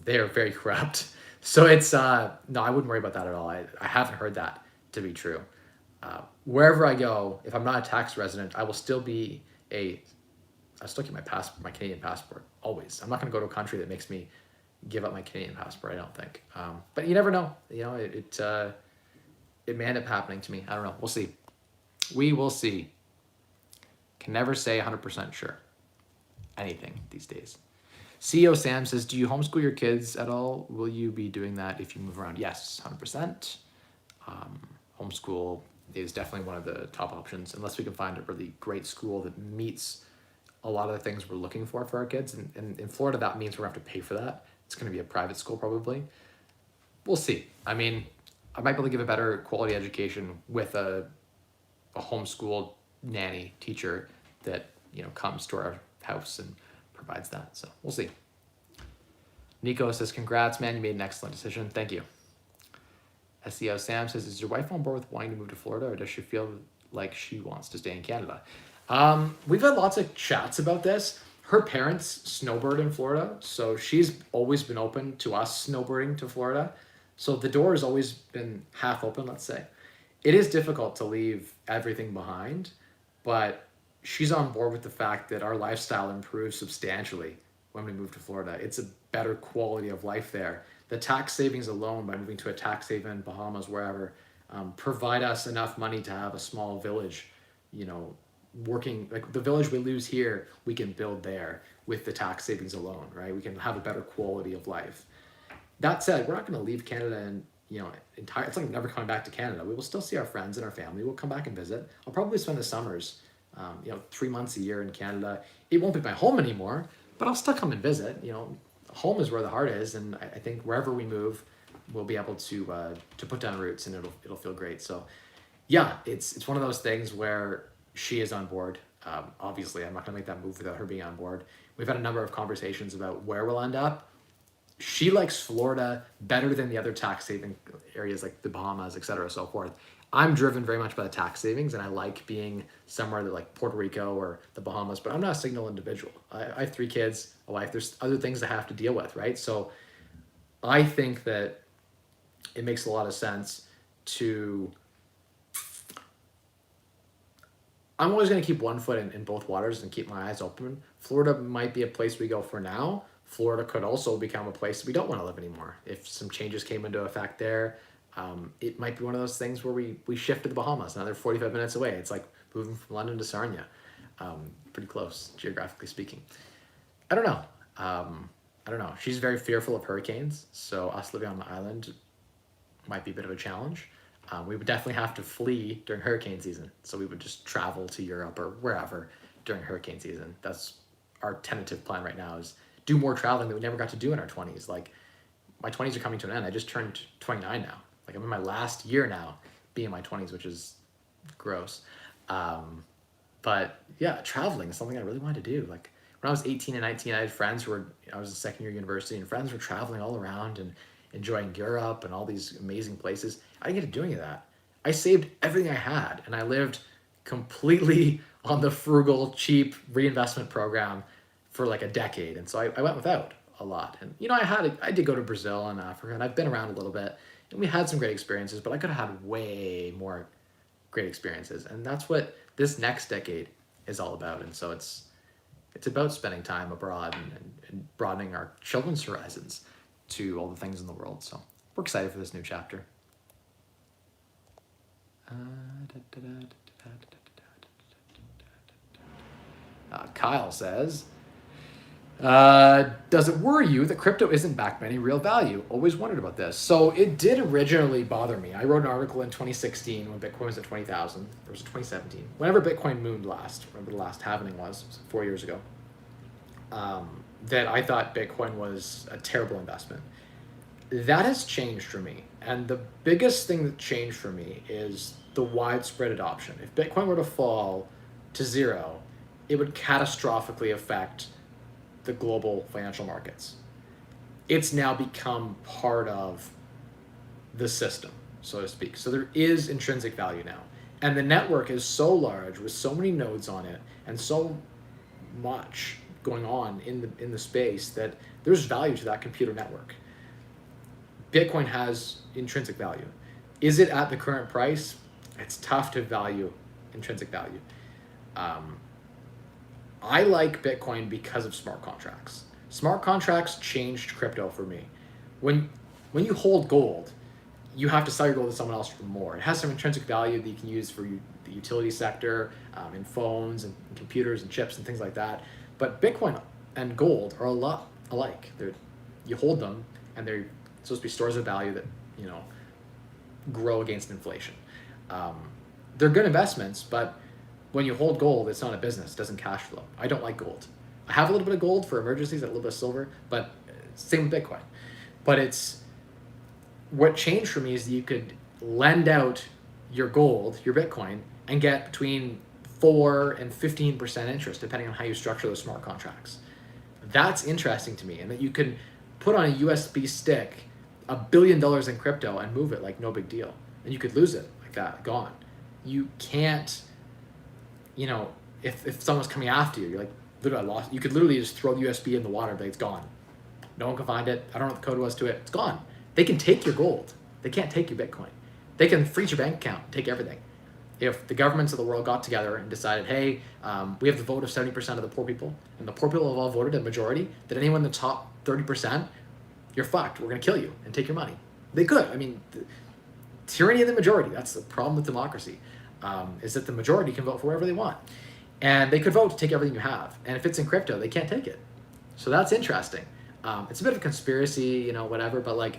They are very corrupt. So it's, no, I wouldn't worry about that at all. I haven't heard that to be true. Wherever I go, if I'm not a tax resident, I will still be I still keep my Canadian passport, always. I'm not going to go to a country that makes me give up my Canadian passport, I don't think. But you never know. It may end up happening to me. I don't know. We'll see. We will see. Can never say 100% sure. Anything these days. CEO Sam says, do you homeschool your kids at all? Will you be doing that if you move around? Yes, 100%. Homeschool is definitely one of the top options, unless we can find a really great school that meets a lot of the things we're looking for our kids. And in Florida, that means we're going to have to pay for that. It's going to be a private school probably. We'll see. I mean, I might be able to give a better quality education with a homeschool nanny teacher that comes to our house and provides that. So we'll see. Nico says, congrats, man. You made an excellent decision. Thank you. SEO Sam says, is your wife on board with wanting to move to Florida, or does she feel like she wants to stay in Canada? We've had lots of chats about this. Her parents snowbird in Florida, so she's always been open to us snowbirding to Florida. So the door has always been half open, let's say. It is difficult to leave everything behind, but she's on board with the fact that our lifestyle improves substantially when we move to Florida. It's a better quality of life there. The tax savings alone by moving to a tax haven, Bahamas, wherever, provide us enough money to have a small village, working, like the village we lose here, we can build there with the tax savings alone, right? We can have a better quality of life. That said, we're not going to leave Canada and, it's like I'm never coming back to Canada. We will still see our friends and our family. We'll come back and visit. I'll probably spend the summers, 3 months a year in Canada. It won't be my home anymore, but I'll still come and visit. Home is where the heart is, and I think wherever we move, we'll be able to put down roots, and it'll feel great. So, yeah, it's one of those things where she is on board. Obviously, I'm not going to make that move without her being on board. We've had a number of conversations about where we'll end up. She likes Florida better than the other tax haven areas like the Bahamas, et cetera, so forth. I'm driven very much by the tax savings, and I like being somewhere like Puerto Rico or the Bahamas, but I'm not a single individual. I have 3 kids, a wife. There's other things I have to deal with, right? So I think that it makes a lot of sense to, I'm always going to keep one foot in both waters and keep my eyes open. Florida might be a place we go for now. Florida could also become a place we don't want to live anymore. If some changes came into effect there, it might be one of those things where we shift to the Bahamas. Now they're 45 minutes away. It's like moving from London to Sarnia. Pretty close, geographically speaking. I don't know. I don't know. She's very fearful of hurricanes, so us living on the island might be a bit of a challenge. We would definitely have to flee during hurricane season, so we would just travel to Europe or wherever during hurricane season. That's our tentative plan right now, is do more traveling that we never got to do in our 20s. Like, my 20s are coming to an end. I just turned 29 now. Like, I'm in my last year now being in my 20s, which is gross. But yeah, traveling is something I really wanted to do. Like, when I was 18 and 19, I had friends who were, I was in second year university, and friends were traveling all around and enjoying Europe and all these amazing places. I didn't get to do any of that. I saved everything I had, and I lived completely on the frugal, cheap reinvestment program for like a decade. And so I went without a lot. And, you know, I did go to Brazil and Africa, and I've been around a little bit, and we had some great experiences, but I could have had way more great experiences. And that's what this next decade is all about. And so it's about spending time abroad and broadening our children's horizons to all the things in the world. So we're excited for this new chapter. Kyle says, does it worry you that crypto isn't backed by any real value? Always wondered about this. So it did originally bother me. I wrote an article in 2016 when Bitcoin was at 20,000. Or was it 2017? Whenever Bitcoin mooned last, whenever the last halvening was 4 years ago, that I thought Bitcoin was a terrible investment. That has changed for me. And the biggest thing that changed for me is the widespread adoption. If Bitcoin were to fall to zero, it would catastrophically affect the global financial markets. It's now become part of the system, so to speak. So there is intrinsic value now. And the network is so large with so many nodes on it and so much going on in the space that there's value to that computer network. Bitcoin has intrinsic value. Is it at the current price? It's tough to value intrinsic value. I like Bitcoin because of smart contracts. Smart contracts changed crypto for me. When you hold gold, you have to sell your gold to someone else for more. It has some intrinsic value that you can use for the utility sector, in phones and computers and chips and things like that. But Bitcoin and gold are a lot alike. You hold them, and they're supposed to be stores of value that, you know, grow against inflation. They're good investments, but when you hold gold, it's not a business. It doesn't cash flow. I don't like gold. I have a little bit of gold for emergencies, a little bit of silver, but same with Bitcoin. But it's, what changed for me is that you could lend out your gold, your Bitcoin, and get between 4 and 15% interest, depending on how you structure those smart contracts. That's interesting to me, and that you can put on a USB stick $1 billion in crypto and move it like no big deal. And you could lose it like that, gone. You can't, you know, if someone's coming after you, you're like, literally, I lost. You could literally just throw the USB in the water, but it's gone. No one can find it. I don't know what the code was to it. It's gone. They can take your gold. They can't take your Bitcoin. They can freeze your bank account, take everything. If the governments of the world got together and decided, hey, we have the vote of 70% of the poor people, and the poor people have all voted a majority, that anyone in the top 30%, you're fucked. We're going to kill you and take your money. They could. I mean, tyranny of the majority. That's the problem with democracy, is that the majority can vote for whatever they want. And they could vote to take everything you have. And if it's in crypto, they can't take it. So that's interesting. It's a bit of a conspiracy, you know, whatever, but like,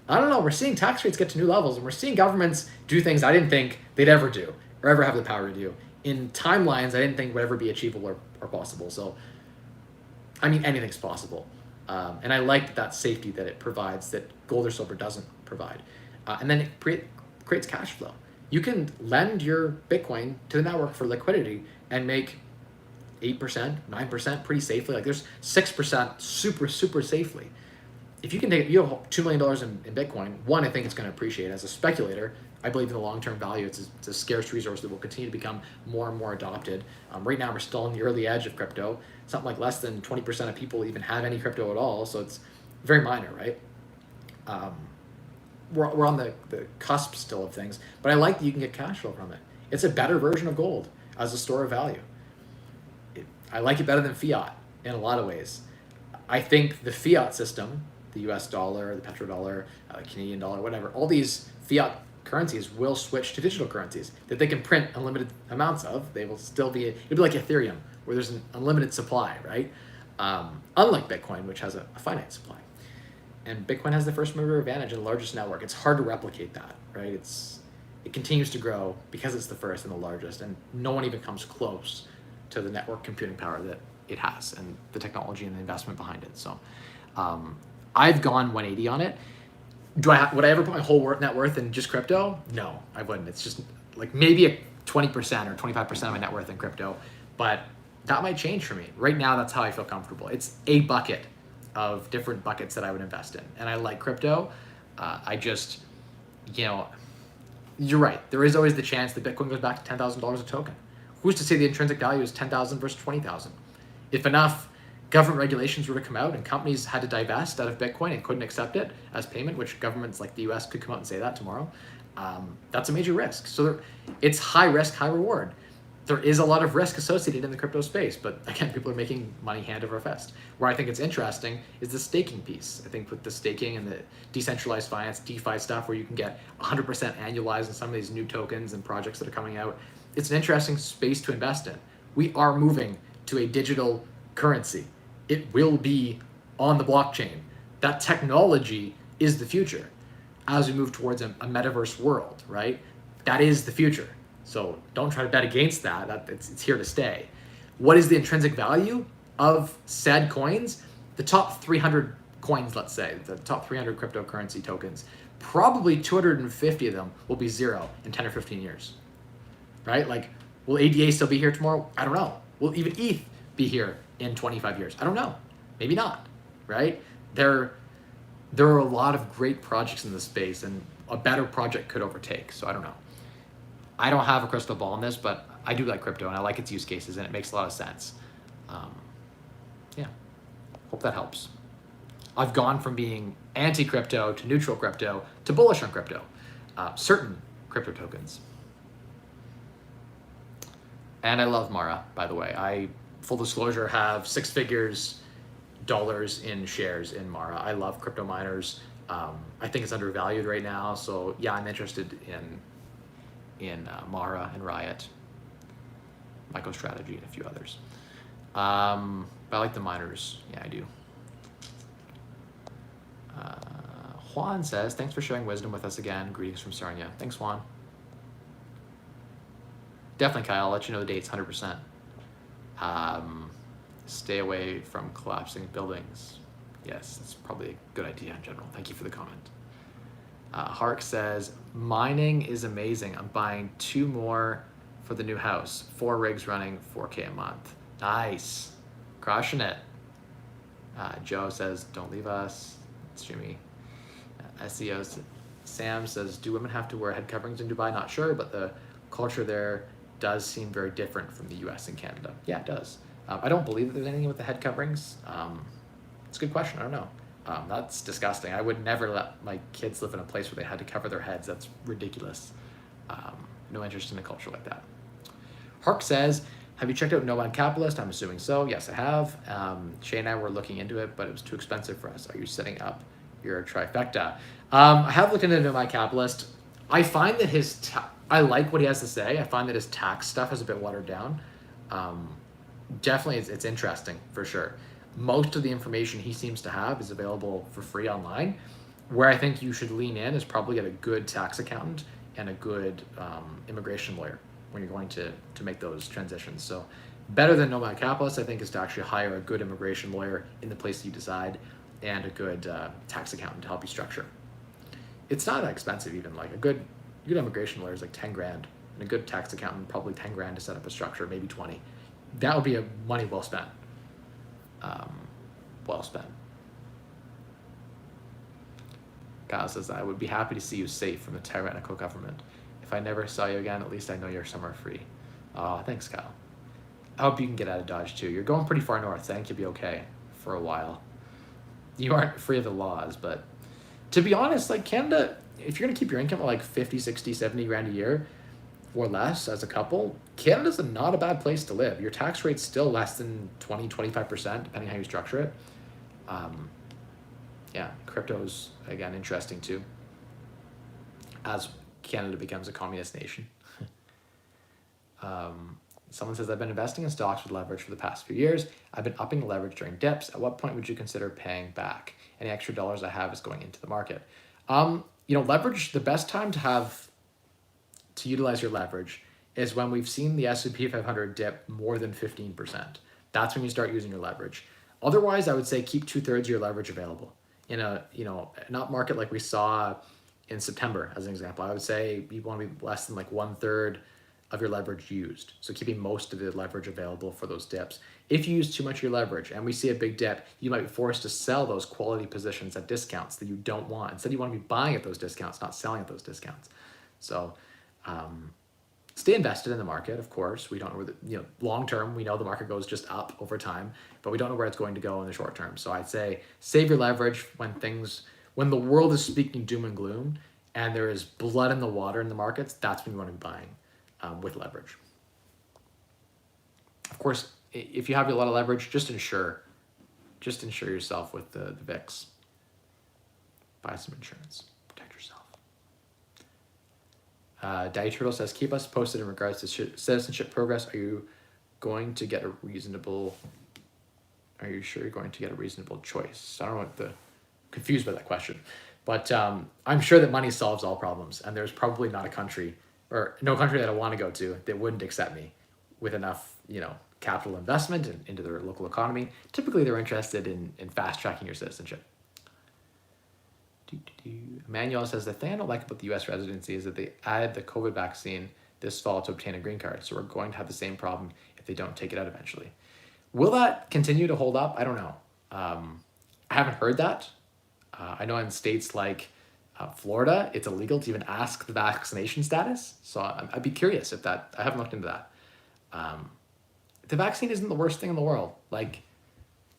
I don't know, we're seeing tax rates get to new levels, and we're seeing governments do things I didn't think they'd ever do or ever have the power to do in timelines I didn't think would ever be achievable or possible. So, I mean, anything's possible. And I like that safety that it provides that gold or silver doesn't provide. And then it creates cash flow. You can lend your Bitcoin to the network for liquidity and make 8%, 9% pretty safely. Like there's 6% super, super safely. if you can take, you have $2 million in Bitcoin, one, I think it's going to appreciate. As a speculator, I believe in the long-term value. It's a scarce resource that will continue to become more and more adopted. Right now, we're still on the early edge of crypto. Something like less than 20% of people even have any crypto at all, so it's very minor, right? We're on the cusp still of things, but I like that you can get cash flow from it. It's a better version of gold as a store of value. I like it better than fiat in a lot of ways. I think the fiat system, the US dollar, the petrodollar, Canadian dollar, whatever, all these fiat currencies will switch to digital currencies that they can print unlimited amounts of. They will still be, it'll be like Ethereum, where there's an unlimited supply, right? Unlike Bitcoin, which has a finite supply. And Bitcoin has the first mover advantage and the largest network. It's hard to replicate that, right? It continues to grow because it's the first and the largest, and no one even comes close to the network computing power that it has and the technology and the investment behind it. So I've gone 180 on it. Would I ever put my whole net worth in just crypto? No, I wouldn't. It's just like maybe a 20% or 25% of my net worth in crypto, but that might change for me. Right now, that's how I feel comfortable. It's a bucket of different buckets that I would invest in. And I like crypto. I just, you're right. There is always the chance that Bitcoin goes back to $10,000 a token. Who's to say the intrinsic value is 10,000 versus 20,000? If enough government regulations were to come out and companies had to divest out of Bitcoin and couldn't accept it as payment, which governments like the US could come out and say that tomorrow, that's a major risk. So it's high risk, high reward. There is a lot of risk associated in the crypto space, but again, people are making money hand over fist. Where I think it's interesting is the staking piece. I think with the staking and the decentralized finance, DeFi stuff, where you can get 100% annualized in some of these new tokens and projects that are coming out, it's an interesting space to invest in. We are moving to a digital currency. It will be on the blockchain. That technology is the future as we move towards a metaverse world, right? That is the future. So don't try to bet against that. It's here to stay. What is the intrinsic value of said coins? The top 300 coins, let's say, the top 300 cryptocurrency tokens, probably 250 of them will be zero in 10 or 15 years, right? Like, will ADA still be here tomorrow? I don't know. Will even ETH be here in 25 years? I don't know. Maybe not, right? There are a lot of great projects in this space, and a better project could overtake. So I don't know. I don't have a crystal ball on this, but I do like crypto and I like its use cases and it makes a lot of sense. Yeah, hope that helps. I've gone from being anti-crypto to neutral crypto to bullish on crypto, certain crypto tokens. And I love Mara, by the way. I, full disclosure, have $6 figures dollars in shares in Mara. I love crypto miners. I think it's undervalued right now. So yeah, I'm interested in Mara and Riot, MicroStrategy, and a few others. But I like the miners. Yeah, I do. Juan says, thanks for sharing wisdom with us again. Greetings from Sarnia. Thanks, Juan. Definitely, Kyle. I'll let you know the dates, 100%. Stay away from collapsing buildings. Yes, that's probably a good idea in general. Thank you for the comment. Hark says, mining is amazing. I'm buying 2 more for the new house. 4 rigs running, 4K a month. Nice. Crushing it. Joe says, don't leave us. It's Jimmy. SEO Sam says, do women have to wear head coverings in Dubai? Not sure, but the culture there does seem very different from the US and Canada. Yeah, it does. I don't believe that there's anything with the head coverings. It's a good question. I don't know. That's disgusting. I would never let my kids live in a place where they had to cover their heads. That's ridiculous. No interest in a culture like that. Hark says, have you checked out Nomad Capitalist? I'm assuming so. Yes, I have. Shay and I were looking into it, but it was too expensive for us. Are you setting up your trifecta? I have looked into Nomad Capitalist. I find that I like what he has to say. I find that his tax stuff is a bit watered down. Definitely, it's interesting, for sure. Most of the information he seems to have is available for free online. Where I think you should lean in is probably get a good tax accountant and a good immigration lawyer when you're going to make those transitions. So better than Nomad Capitalist, I think, is to actually hire a good immigration lawyer in the place you decide and a good tax accountant to help you structure. It's not that expensive even. Like a good immigration lawyer is like 10 grand and a good tax accountant probably 10 grand to set up a structure, maybe 20. That would be a money well spent. Well spent. Kyle says, I would be happy to see you safe from the tyrannical government. If I never saw you again, at least I know you're somewhere free. Thanks, Kyle. I hope you can get out of Dodge too. You're going pretty far north. I think you'll be okay for a while. You aren't free of the laws, but to be honest, like Canada, if you're going to keep your income at like 50, 60, 70 grand a year or less as a couple, Canada's not a bad place to live. Your tax rate's still less than 20, 25%, depending how you structure it. Yeah, crypto's, again, interesting too, as Canada becomes a communist nation. Someone says, I've been investing in stocks with leverage for the past few years. I've been upping the leverage during dips. At what point would you consider paying back? Any extra dollars I have is going into the market. Leverage, the best time to utilize your leverage is when we've seen the S&P 500 dip more than 15%. That's when you start using your leverage. Otherwise, I would say keep 2/3 of your leverage available. In a an up market like we saw in September, as an example, I would say you want to be less than like 1/3 of your leverage used. So keeping most of the leverage available for those dips. If you use too much of your leverage and we see a big dip, you might be forced to sell those quality positions at discounts that you don't want. Instead, you want to be buying at those discounts, not selling at those discounts. So stay invested in the market, of course. We don't know long term, we know the market goes just up over time, but we don't know where it's going to go in the short term. So I'd say save your leverage when the world is speaking doom and gloom and there is blood in the water in the markets. That's when you want to be buying with leverage. Of course, if you have a lot of leverage, just insure yourself with the VIX. Buy some insurance, protect yourself. Daddy Turtle says, keep us posted in regards to citizenship progress. Are you sure you're going to get a reasonable choice? I don't know confused by that question, but I'm sure that money solves all problems, and there's probably not a country or no country that I want to go to that wouldn't accept me with enough, capital investment into their local economy. Typically, they're interested in fast tracking your citizenship. Emmanuel says, the thing I don't like about the U.S. residency is that they added the COVID vaccine this fall to obtain a green card. So we're going to have the same problem if they don't take it out eventually. Will that continue to hold up? I don't know. I haven't heard that. I know in states like Florida, it's illegal to even ask the vaccination status. So I'd be curious if that, I haven't looked into that. The vaccine isn't the worst thing in the world. Like,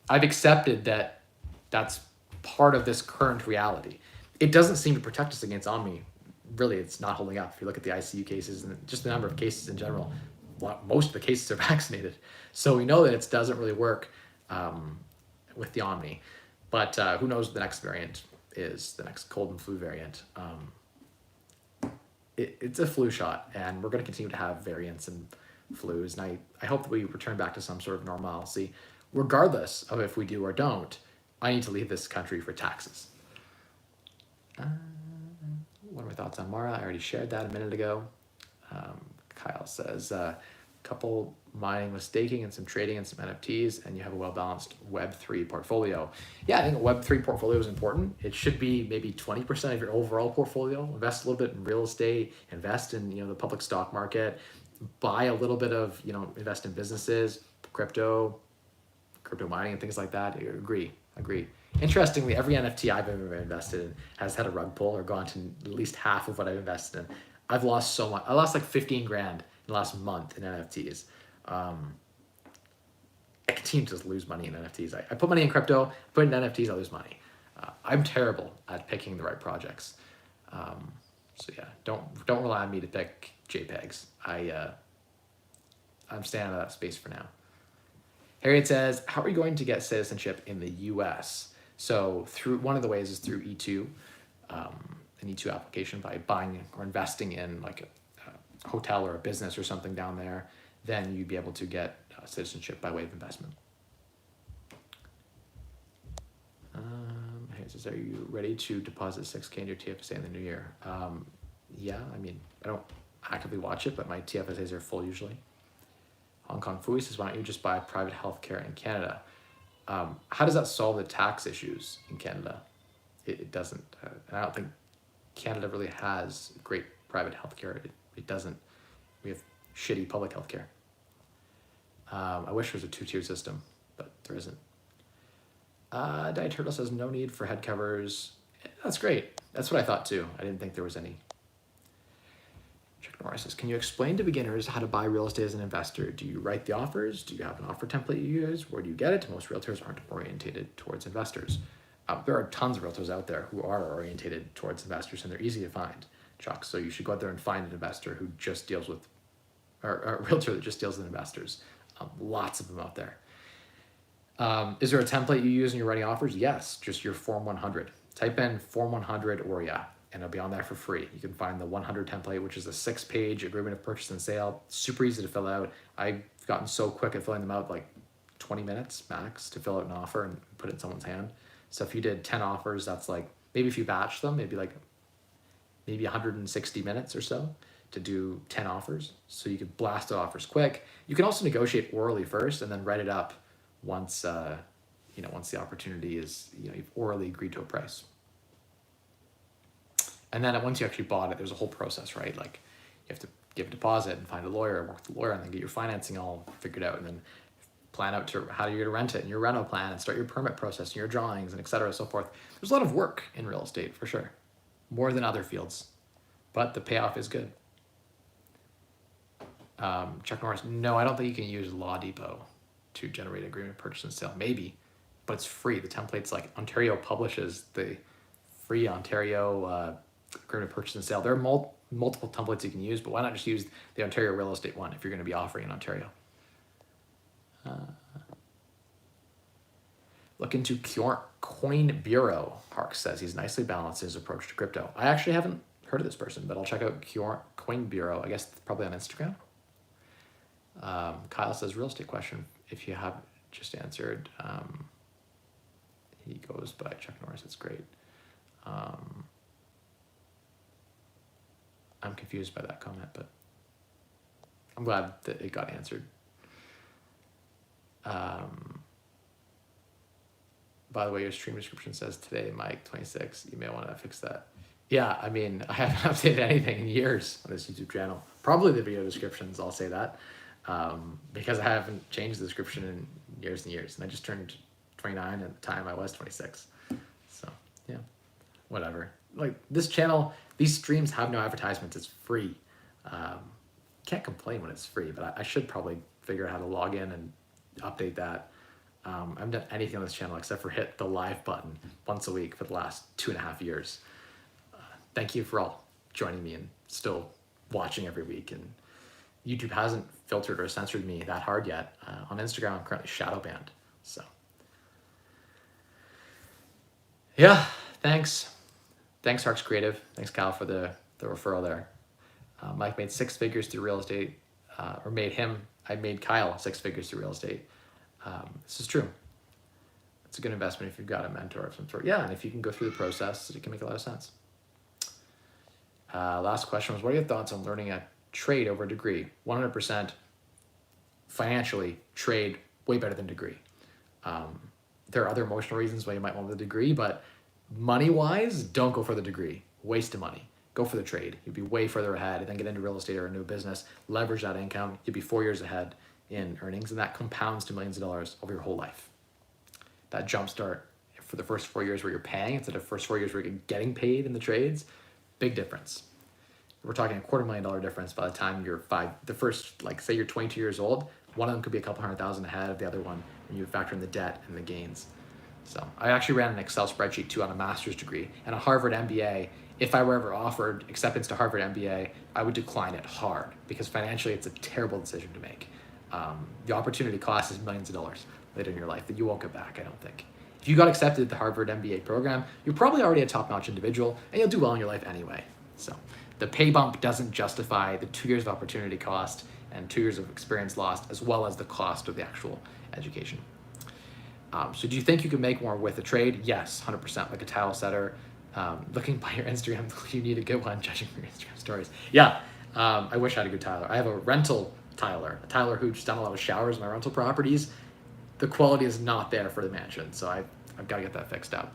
I've accepted that that's part of this current reality. It doesn't seem to protect us against Omni. Really, it's not holding up. If you look at the ICU cases and just the number of cases in general, most of the cases are vaccinated. So we know that it doesn't really work with the Omni. But who knows what the next variant is, the next cold and flu variant. It's a flu shot, and we're going to continue to have variants and flus. And I hope that we return back to some sort of normalcy. Regardless of if we do or don't, I need to leave this country for taxes. What are my thoughts on Mara? I already shared that a minute ago. Kyle says, couple mining with staking and some trading and some NFTs, and you have a well-balanced Web3 portfolio. Yeah, I think a Web3 portfolio is important. It should be maybe 20% of your overall portfolio. Invest a little bit in real estate, invest in the public stock market, buy a little bit of, invest in businesses, crypto mining and things like that. I agree. Interestingly, every NFT I've ever invested in has had a rug pull or gone to at least half of what I've invested in. I've lost so much. I lost like 15 grand in the last month in NFTs. I continue to just lose money in NFTs. I put money in crypto, put in NFTs, I lose money. I'm terrible at picking the right projects. So yeah, don't rely on me to pick JPEGs. I'm staying out of that space for now. Harriet says, how are you going to get citizenship in the US? So one of the ways is through E2, an E2 application by buying or investing in like a hotel or a business or something down there. Then you'd be able to get citizenship by way of investment. Harriet says, are you ready to deposit $6K in your TFSA in the new year? Yeah, I don't actively watch it, but my TFSAs are full usually. Hong Kong Fui says, why don't you just buy private healthcare in Canada? How does that solve the tax issues in Canada? It doesn't. And I don't think Canada really has great private healthcare. It doesn't. We have shitty public healthcare. I wish there was a 2-tier system, but there isn't. Diet Turtle says, no need for head covers. That's great. That's what I thought too. I didn't think there was any. Chuck Norris says, can you explain to beginners how to buy real estate as an investor? Do you write the offers? Do you have an offer template you use? Where do you get it? Most realtors aren't orientated towards investors. There are tons of realtors out there who are orientated towards investors, and they're easy to find, Chuck. So you should go out there and find an investor who just deals with, or a realtor that just deals with investors. Lots of them out there. Is there a template you use when you're writing offers? Yes, just your Form 100. Type in Form 100 ORIA, and it'll be on there for free. You can find the 100 template, which is a 6-page agreement of purchase and sale. Super easy to fill out. I've gotten so quick at filling them out, like 20 minutes max to fill out an offer and put it in someone's hand. So if you did 10 offers, that's like, maybe if you batch them, maybe 160 minutes or so to do 10 offers. So you could blast out offers quick. You can also negotiate orally first and then write it up once, once the opportunity is, you've orally agreed to a price. And then once you actually bought it, there's a whole process, right? Like you have to give a deposit and find a lawyer, work with the lawyer, and then get your financing all figured out, and then plan out to how you're going to rent it and your rental plan and start your permit process and your drawings and et cetera, so forth. There's a lot of work in real estate for sure, more than other fields, but the payoff is good. Chuck Norris, no, I don't think you can use Law Depot to generate agreement purchase and sale. Maybe, but it's free. The template's like Ontario publishes the free Ontario agreement purchase and sale. There are multiple templates you can use, but why not just use the Ontario real estate one if you're going to be offering in Ontario? Look into Coin Bureau. Hark says he's nicely balanced his approach to crypto. I actually haven't heard of this person, but I'll check out Coin Bureau. I guess probably on Instagram. Kyle says real estate question. If you have just answered, he goes by Chuck Norris. It's great. I'm confused by that comment, but I'm glad that it got answered. By the way, your stream description says today, Mike 26. You may want to fix that. Yeah, I mean, I haven't updated anything in years on this YouTube channel. Probably the video descriptions, I'll say that, because I haven't changed the description in years and years. And I just turned 29 at the time I was 26. So, yeah, whatever. Like this channel, these streams have no advertisements. It's free. Can't complain when it's free, but I should probably figure out how to log in and update that. I haven't done anything on this channel except for hit the live button once a week for the last 2.5 years. Thank you for all joining me and still watching every week. And YouTube hasn't filtered or censored me that hard yet. On Instagram, I'm currently shadow banned. So, yeah, thanks. Thanks, Harks Creative. Thanks, Kyle, for the referral there. Mike made 6 figures through real estate, I made Kyle 6 figures through real estate. This is true. It's a good investment if you've got a mentor of some sort. Yeah, and if you can go through the process, it can make a lot of sense. Last question was, what are your thoughts on learning a trade over a degree? 100% financially, trade way better than degree. There are other emotional reasons why you might want the degree, but money-wise, don't go for the degree. Waste of money. Go for the trade. You'd be way further ahead, and then get into real estate or a new business, leverage that income. You'd be 4 years ahead in earnings, and that compounds to millions of dollars over your whole life. That jumpstart for the first 4 years where you're paying instead of first 4 years where you're getting paid in the trades, big difference. We're talking $250,000 difference by the time you're say you're 22 years old, one of them could be a couple $100,000 ahead of the other one when you factor in the debt and the gains. So I actually ran an Excel spreadsheet too on a master's degree and a Harvard MBA. If I were ever offered acceptance to Harvard MBA, I would decline it hard because financially it's a terrible decision to make. The opportunity cost is millions of dollars later in your life that you won't get back, I don't think. If you got accepted to the Harvard MBA program, you're probably already a top-notch individual and you'll do well in your life anyway. So the pay bump doesn't justify the 2 years of opportunity cost and 2 years of experience lost, as well as the cost of the actual education. So do you think you can make more with a trade? Yes, 100%, like a tile setter. Looking by your Instagram, you need a good one, judging from your Instagram stories. Yeah, I wish I had a good tiler. I have a rental tiler, a tiler who's done a lot of showers in my rental properties. The quality is not there for the mansion, so I've got to get that fixed up.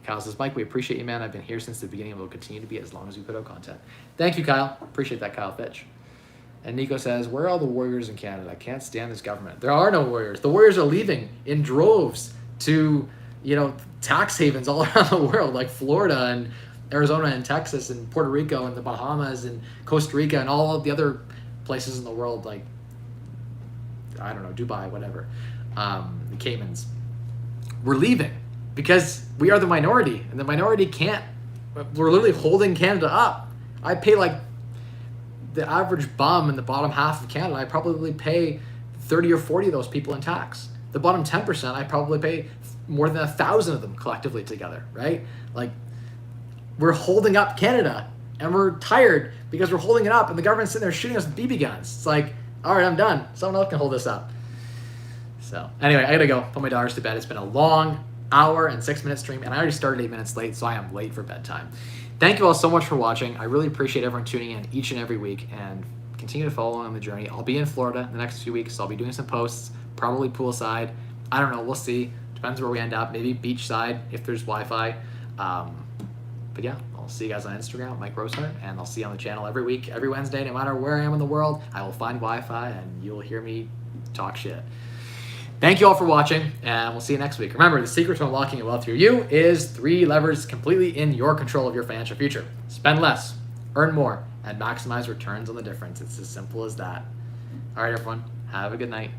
Kyle says, Mike, we appreciate you, man. I've been here since the beginning and will continue to be as long as we put out content. Thank you, Kyle. Appreciate that, Kyle Fitch. And Nico says, where are all the warriors in Canada? I can't stand this government. There are no warriors. The warriors are leaving in droves to tax havens all around the world, like Florida and Arizona and Texas and Puerto Rico and the Bahamas and Costa Rica and all of the other places in the world, like, I don't know, Dubai, whatever, the Caymans. We're leaving because we are the minority, and the minority can't. We're literally holding Canada up. I pay like the average bum in the bottom half of Canada, I probably pay 30 or 40 of those people in tax. The bottom 10%, I probably pay more than 1,000 of them collectively together, right? Like, we're holding up Canada, and we're tired because we're holding it up, and the government's sitting there shooting us with BB guns. It's like, all right, I'm done. Someone else can hold this up. So anyway, I gotta go put my daughters to bed. It's been a long hour and 6-minute stream, and I already started 8 minutes late, so I am late for bedtime. Thank you all so much for watching. I really appreciate everyone tuning in each and every week, and continue to follow on the journey. I'll be in Florida in the next few weeks, so I'll be doing some posts, probably poolside. I don't know, we'll see. Depends where we end up. Maybe beachside if there's Wi-Fi. But yeah, I'll see you guys on Instagram, Mike Rosehart, and I'll see you on the channel every week, every Wednesday, no matter where I am in the world. I will find Wi-Fi, and you'll hear me talk shit. Thank you all for watching, and we'll see you next week. Remember, the secret to unlocking a wealth for you is 3 levers completely in your control of your financial future. Spend less, earn more, and maximize returns on the difference. It's as simple as that. All right, everyone, have a good night.